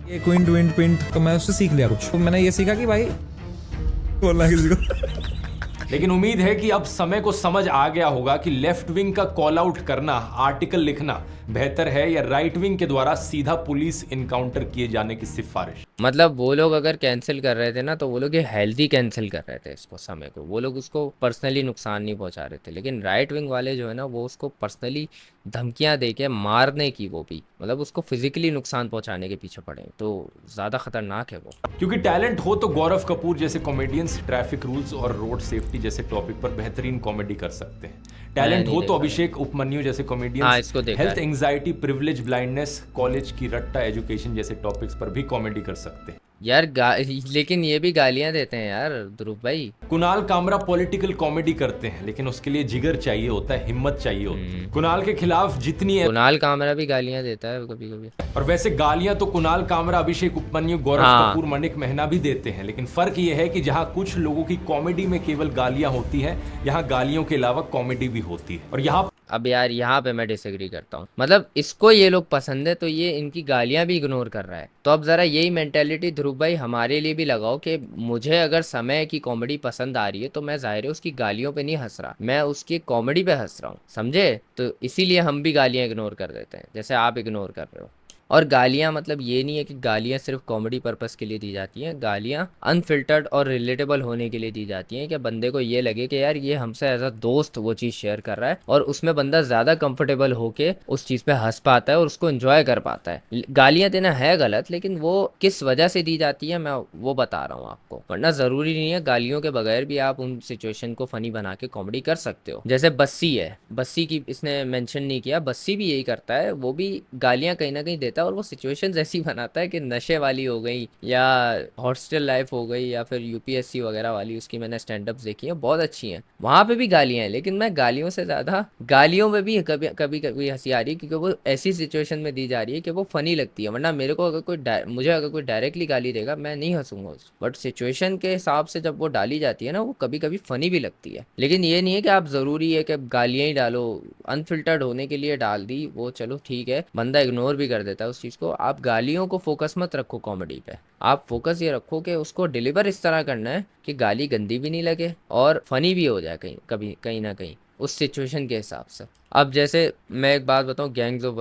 ये क्विंट विंट पिंट, तो मैं उससे सीख लिया कुछ। तो मैंने ये सीखा कि भाई बोलना किसी को। लेकिन उम्मीद है कि अब समय को समझ आ गया होगा कि लेफ्ट विंग का कॉल आउट करना, आर्टिकल लिखना बेहतर है या राइट विंग के द्वारा सीधा पुलिस इनकाउंटर किए जाने की सिफारिश। मतलब वो लोग अगर कैंसिल कर रहे थे ना, तो वो लोग ये हेल्दी कैंसिल कर रहे थे इसको, समय को। वो लोग उसको पर्सनली नुकसान नहीं पहुंचा रहे थे। लेकिन राइट विंग वाले जो है ना, वो उसको पर्सनली धमकियां दे के मारने की, वो भी मतलब उसको फिजिकली नुकसान पहुंचाने के पीछे पड़े। तो ज़्यादा खतरनाक है वो। क्योंकि टैलेंट हो तो गौरव कपूर जैसे कॉमेडियंस ट्रैफिक रूल्स और रोड सेफ्टी जैसे टॉपिक पर बेहतरीन कॉमेडी कर सकते हैं। टैलेंट हो तो अभिषेक उपमन्यु जैसे comedians health anxiety, privilege, blindness, college की रट्टा, एजुकेशन जैसे टॉपिक्स पर भी कॉमेडी कर सकते हैं। यार लेकिन ये भी गालियां देते हैं यार ध्रुव भाई। कुणाल कामरा पॉलिटिकल कॉमेडी करते हैं, लेकिन उसके लिए जिगर चाहिए होता है, हिम्मत चाहिए होती है। कुणाल के खिलाफ जितनी कुणाल कामरा भी गालियां देता है कभी कभी। और वैसे गालियां तो कुणाल कामरा, अभिषेक उपमन्यु, गौरव कपूर, मनिक मेहना भी देते हैं। लेकिन फर्क ये है कि जहां कुछ लोगों की कॉमेडी में केवल गालियां होती हैं, यहाँ गालियों के अलावा कॉमेडी भी होती है। और यहाँ अब यार यहाँ पे मैं डिसएग्री करता हूँ। मतलब इसको ये लोग पसंद है तो ये इनकी गालियां भी इग्नोर कर रहा है। तो अब जरा यही मेंटेलिटी ध्रुव भाई हमारे लिए भी लगाओ कि मुझे अगर समय की कॉमेडी पसंद आ रही है तो मैं जाहिर है उसकी गालियों पे नहीं हंस रहा, मैं उसकी कॉमेडी पे हंस रहा हूँ, समझे। तो इसीलिए हम भी गालियां इग्नोर कर देते हैं जैसे आप इग्नोर कर रहे हो। और गालियाँ मतलब ये नहीं है कि गालियाँ सिर्फ कॉमेडी पर्पस के लिए दी जाती हैं। गालियाँ अनफिल्टर्ड और रिलेटेबल होने के लिए दी जाती हैं कि बंदे को ये लगे कि यार ये हमसे एज अ दोस्त वो चीज़ शेयर कर रहा है, और उसमें बंदा ज़्यादा कंफर्टेबल होके उस चीज़ पे हंस पाता है और उसको एंजॉय कर पाता है। गालियाँ देना है गलत, लेकिन वो किस वजह से दी जाती है मैं वो बता रहा हूँ आपको। वरना ज़रूरी नहीं है, गालियों के बगैर भी आप उन सिचुएशन को फ़नी बना के कॉमेडी कर सकते हो। जैसे बस्सी है, बस्सी की इसने मेंशन नहीं किया, बस्सी भी यही करता है, वो भी गालियाँ कहीं ना कहीं देता है और वो सिचुएशंस ऐसी बनाता है कि नशे वाली हो गई या हॉस्टल लाइफ हो गई या फिर यूपीएससी वगैरह वाली, उसकी मैंने स्टैंड अप्स देखी है, बहुत अच्छी हैं। वहाँ पे भी गालियाँ हैं, लेकिन मैं गालियों से ज़्यादा गालियों में भी कभी कभी हंसी आ रही है क्योंकि वो ऐसी सिचुएशन में दी जा रही है कि वो फनी लगती है। वरना मेरे को अगर कोई डायरेक्टली गाली देगा मैं नहीं हंसूंगा उस, बट सिचुएशन के हिसाब से जब वो डाली जाती है ना, वो कभी कभी फनी भी लगती है। लेकिन ये नहीं है कि आप ज़रूरी है कि गालियाँ ही डालो, अनफिल्टर्ड होने के लिए डाल दी वो चलो ठीक है, बंदा इग्नोर भी कर देता है उस चीज़ को। आप गालियों को फोकस मत रखो कॉमेडी पे, आप फोकस ये रखो कि उसको डिलीवर इस तरह करना है कि गाली गंदी भी नहीं लगे और फनी भी हो जाए कहीं ना कहीं उस सिचुएशन के हिसाब से। अब जैसे मैं एक बात बताऊं, गैंग्स ऑफ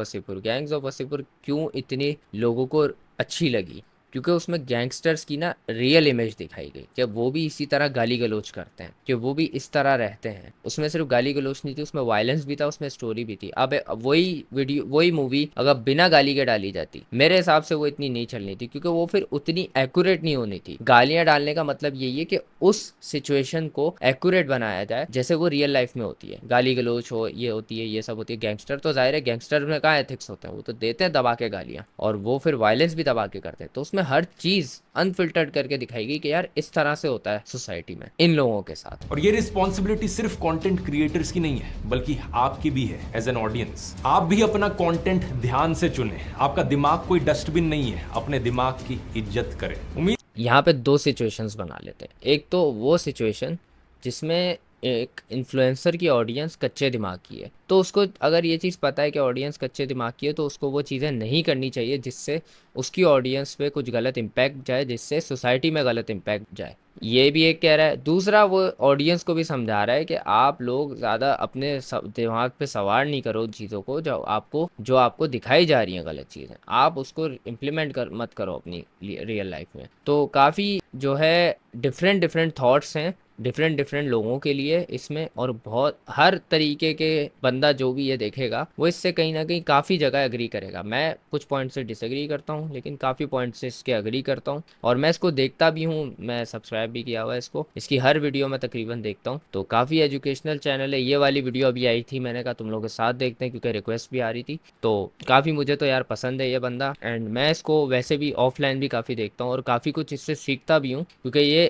वसीपुर क्यों इतनी लोगों को अच्छी लगी, क्योंकि उसमें गैंगस्टर्स की ना रियल इमेज दिखाई गई कि वो भी इसी तरह गाली गलोच करते हैं, कि वो भी इस तरह रहते हैं। उसमें सिर्फ गाली गलोच नहीं थी, उसमें वायलेंस भी था, उसमें स्टोरी भी थी। अब वही मूवी अगर बिना गाली के डाली जाती, मेरे हिसाब से वो इतनी नहीं चलनी थी, क्योंकि वो फिर उतनी एक्यूरेट नहीं होनी थी। गालियां डालने का मतलब यही है कि उस सिचुएशन को एक्यूरेट बनाया जाए जैसे वो रियल लाइफ में होती है। गाली गलोच हो, ये होती है, ये सब होती है। गैंगस्टर तो जाहिर है, गैंगस्टर में कहाँ एथिक्स होते हैं, वो तो देते हैं दबा के गालियां, और वो फिर वायलेंस भी दबा के करते हैं। तो उसमें हर चीज अनफिल्टर्ड करके दिखाएगी कि यार इस तरह से होता है सोसाइटी में इन लोगों के साथ। और ये रिस्पॉन्सिबिलिटी सिर्फ कंटेंट क्रिएटर्स की नहीं है, बल्कि आपकी भी है एज एन ऑडियंस। आप भी अपना कंटेंट ध्यान से चुनें। आपका दिमाग कोई डस्टबिन नहीं है, अपने दिमाग की इज्जत करें। उम्मीद यहाँ पे दो सिचुएशंस बना लेते हैं। एक तो वो सिचुएशन जिसमें एक इन्फ्लुएंसर की ऑडियंस कच्चे दिमाग की है, तो उसको अगर ये चीज़ पता है कि ऑडियंस कच्चे दिमाग की है तो उसको वो चीज़ें नहीं करनी चाहिए जिससे उसकी ऑडियंस पे कुछ गलत इम्पैक्ट जाए, जिससे सोसाइटी में गलत इम्पैक्ट जाए। ये भी एक कह रहा है। दूसरा वो ऑडियंस को भी समझा रहा है कि आप लोग ज़्यादा अपने दिमाग पे सवार नहीं करो चीज़ों को, जो आपको दिखाई जा रही हैं गलत चीज़ें, आप उसको इम्प्लीमेंट मत करो अपनी रियल लाइफ में। तो काफ़ी जो है डिफरेंट थॉट्स हैं डिफरेंट लोगों के लिए इसमें, और बहुत हर तरीके के बंदा जो भी ये देखेगा वो इससे कहीं ना कहीं काफ़ी जगह एग्री करेगा। मैं कुछ पॉइंट से डिसएग्री करता हूँ, लेकिन काफ़ी पॉइंट से इसके एग्री करता हूँ, और मैं इसको देखता भी हूँ। मैं सब्सक्राइब भी किया हुआ है इसको, इसकी हर वीडियो में तकरीबन देखता हूँ। तो काफ़ी एजुकेशनल चैनल है। ये वाली वीडियो अभी आई थी, मैंने कहा तुम लोगों के साथ देखते हैं क्योंकि रिक्वेस्ट भी आ रही थी। तो काफ़ी मुझे तो यार पसंद है ये बंदा, एंड मैं इसको वैसे भी ऑफलाइन भी काफ़ी देखता हूँ और काफ़ी कुछ इससे सीखता भी हूँ, क्योंकि ये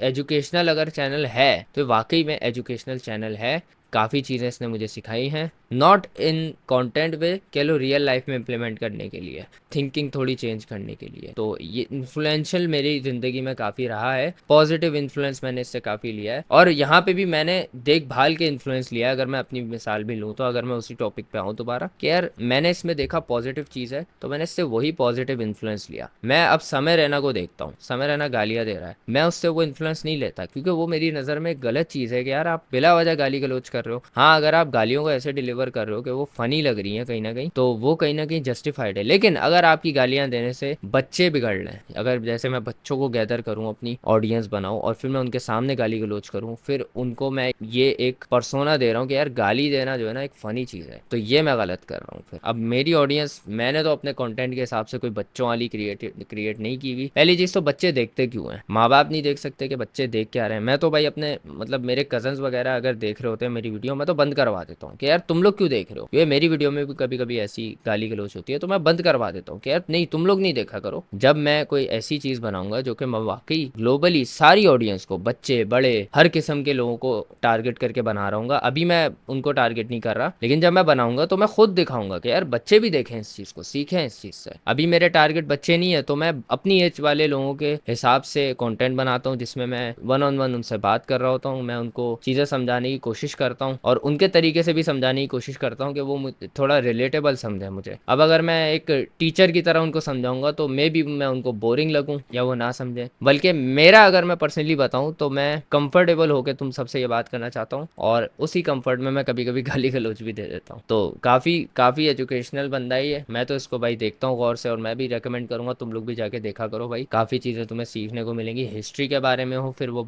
एजुकेशनल अगर चैनल है तो वाकई में एजुकेशनल चैनल है। काफ़ी चीज़ें इसने मुझे सिखाई हैं, नॉट इन कंटेंट वे, कह लो रियल लाइफ में इम्प्लीमेंट करने के लिए, थिंकिंग थोड़ी चेंज करने के लिए। तो ये इन्फ्लुएंशियल मेरी ज़िंदगी में काफ़ी रहा है, पॉजिटिव इन्फ्लुएंस मैंने इससे काफ़ी लिया है। और यहाँ पे भी मैंने देखभाल के इन्फ्लुएंस लिया है। अगर मैं अपनी मिसाल भी लूँ तो, अगर मैं उसी टॉपिक पे आऊँ दोबारा कि यार मैंने इसमें देखा पॉजिटिव चीज़ है तो मैंने इससे वही पॉजिटिव इन्फ्लुएंस लिया। मैं अब समय रैना को देखता हूँ, समय रैना गालियाँ दे रहा है, मैं उससे वो इन्फ्लुएंस नहीं लेता, क्योंकि वो मेरी नज़र में एक गलत चीज़ है कि यार आप बिला वजह गाली गलौज कर रहे हो। हाँ, अगर आप गालियों को ऐसे डिलीवर कर रहे हो कि वो फनी लग रही हैं कहीं ना कहीं, तो वो कहीं ना कहीं जस्टिफाइड है। लेकिन अगर आपकी गालियाँ देने से बच्चे बिगड़ लें, अगर जैसे मैं बच्चों को गैदर करूँ, अपनी ऑडियंस बनाऊँ और फिर मैं उनके सामने गाली गलौज करूँ, फिर उनको मैं ये एक पर्सोना दे रहा हूँ कि यार गाली देना जो है ना एक फ़नी चीज़ है, तो ये मैं गलत कर रहा हूँ। फिर अब मेरी ऑडियंस, मैंने तो अपने कंटेंट के हिसाब से कोई बच्चों वाली क्रिएट नहीं की हुई। पहली चीज़ तो बच्चे देखते क्यों हैं, माँ बाप नहीं देख सकते कि बच्चे देख क्या रहे हैं। मैं तो भाई अपने मतलब मेरे कजन्स वगैरह अगर देख रहे होते हैं मेरी वीडियो, मैं तो बंद करवा देता हूँ कि यार तुम लोग क्यों देख रहे हो। ये मेरी वीडियो में भी कभी कभी ऐसी गाली गलौज होती है तो मैं बंद करवा देता हूँ कि यार नहीं, तुम लोग नहीं देखा करो। जब मैं कोई ऐसी चीज़ बनाऊंगा जो कि मैं वाकई ग्लोबली सारी ऑडियंस को, बच्चे बड़े हर किस्म के लोगों को टारगेट करके बना रहा हूँ, अभी मैं उनको टारगेट नहीं कर रहा, लेकिन जब मैं बनाऊंगा तो मैं खुद दिखाऊंगा कि यार बच्चे भी देखें इस चीज़ को, सीखें इस चीज़ से। अभी मेरे टारगेट बच्चे नहीं है तो मैं अपनी एज वाले लोगों के हिसाब से कंटेंट बनाता हूँ जिसमें मैं वन ऑन वन उनसे बात कर रहा होता हूँ, मैं उनको चीज़ें समझाने की कोशिश करता हूँ और उनके तरीके से भी समझाने की कोशिश करता हूँ कि वो थोड़ा रिलेटेबल समझे मुझे। अब अगर मैं एक टीचर की तरह उनको समझाऊंगा तो मे बी मैं उनको बोरिंग लगूँ या वो ना समझे। बल्कि मेरा अगर मैं पर्सनली बताऊँ तो मैं कंफर्टेबल होकर तुम सबसे ये बात करना चाहता हूँ और उसी कंफर्ट में मैं कभी कभी गाली गलौज भी दे देता हूँ। तो काफ़ी एजुकेशनल बंदा ही है, मैं तो इसको भाई देखता हूँ गौर से और मैं भी रेकमेंड करूँगा तुम लोग भी जाके देखा करो भाई। काफ़ी चीज़ें तुम्हें सीखने को मिलेंगी, हिस्ट्री के बारे में हो, फिर वो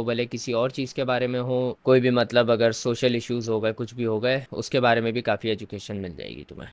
भले किसी और चीज़ के बारे में हो, कोई भी मतलब अगर सोशल इश्यूज़ हो गए, कुछ भी हो गए, उसके बारे में भी काफ़ी एजुकेशन मिल जाएगी तुम्हें।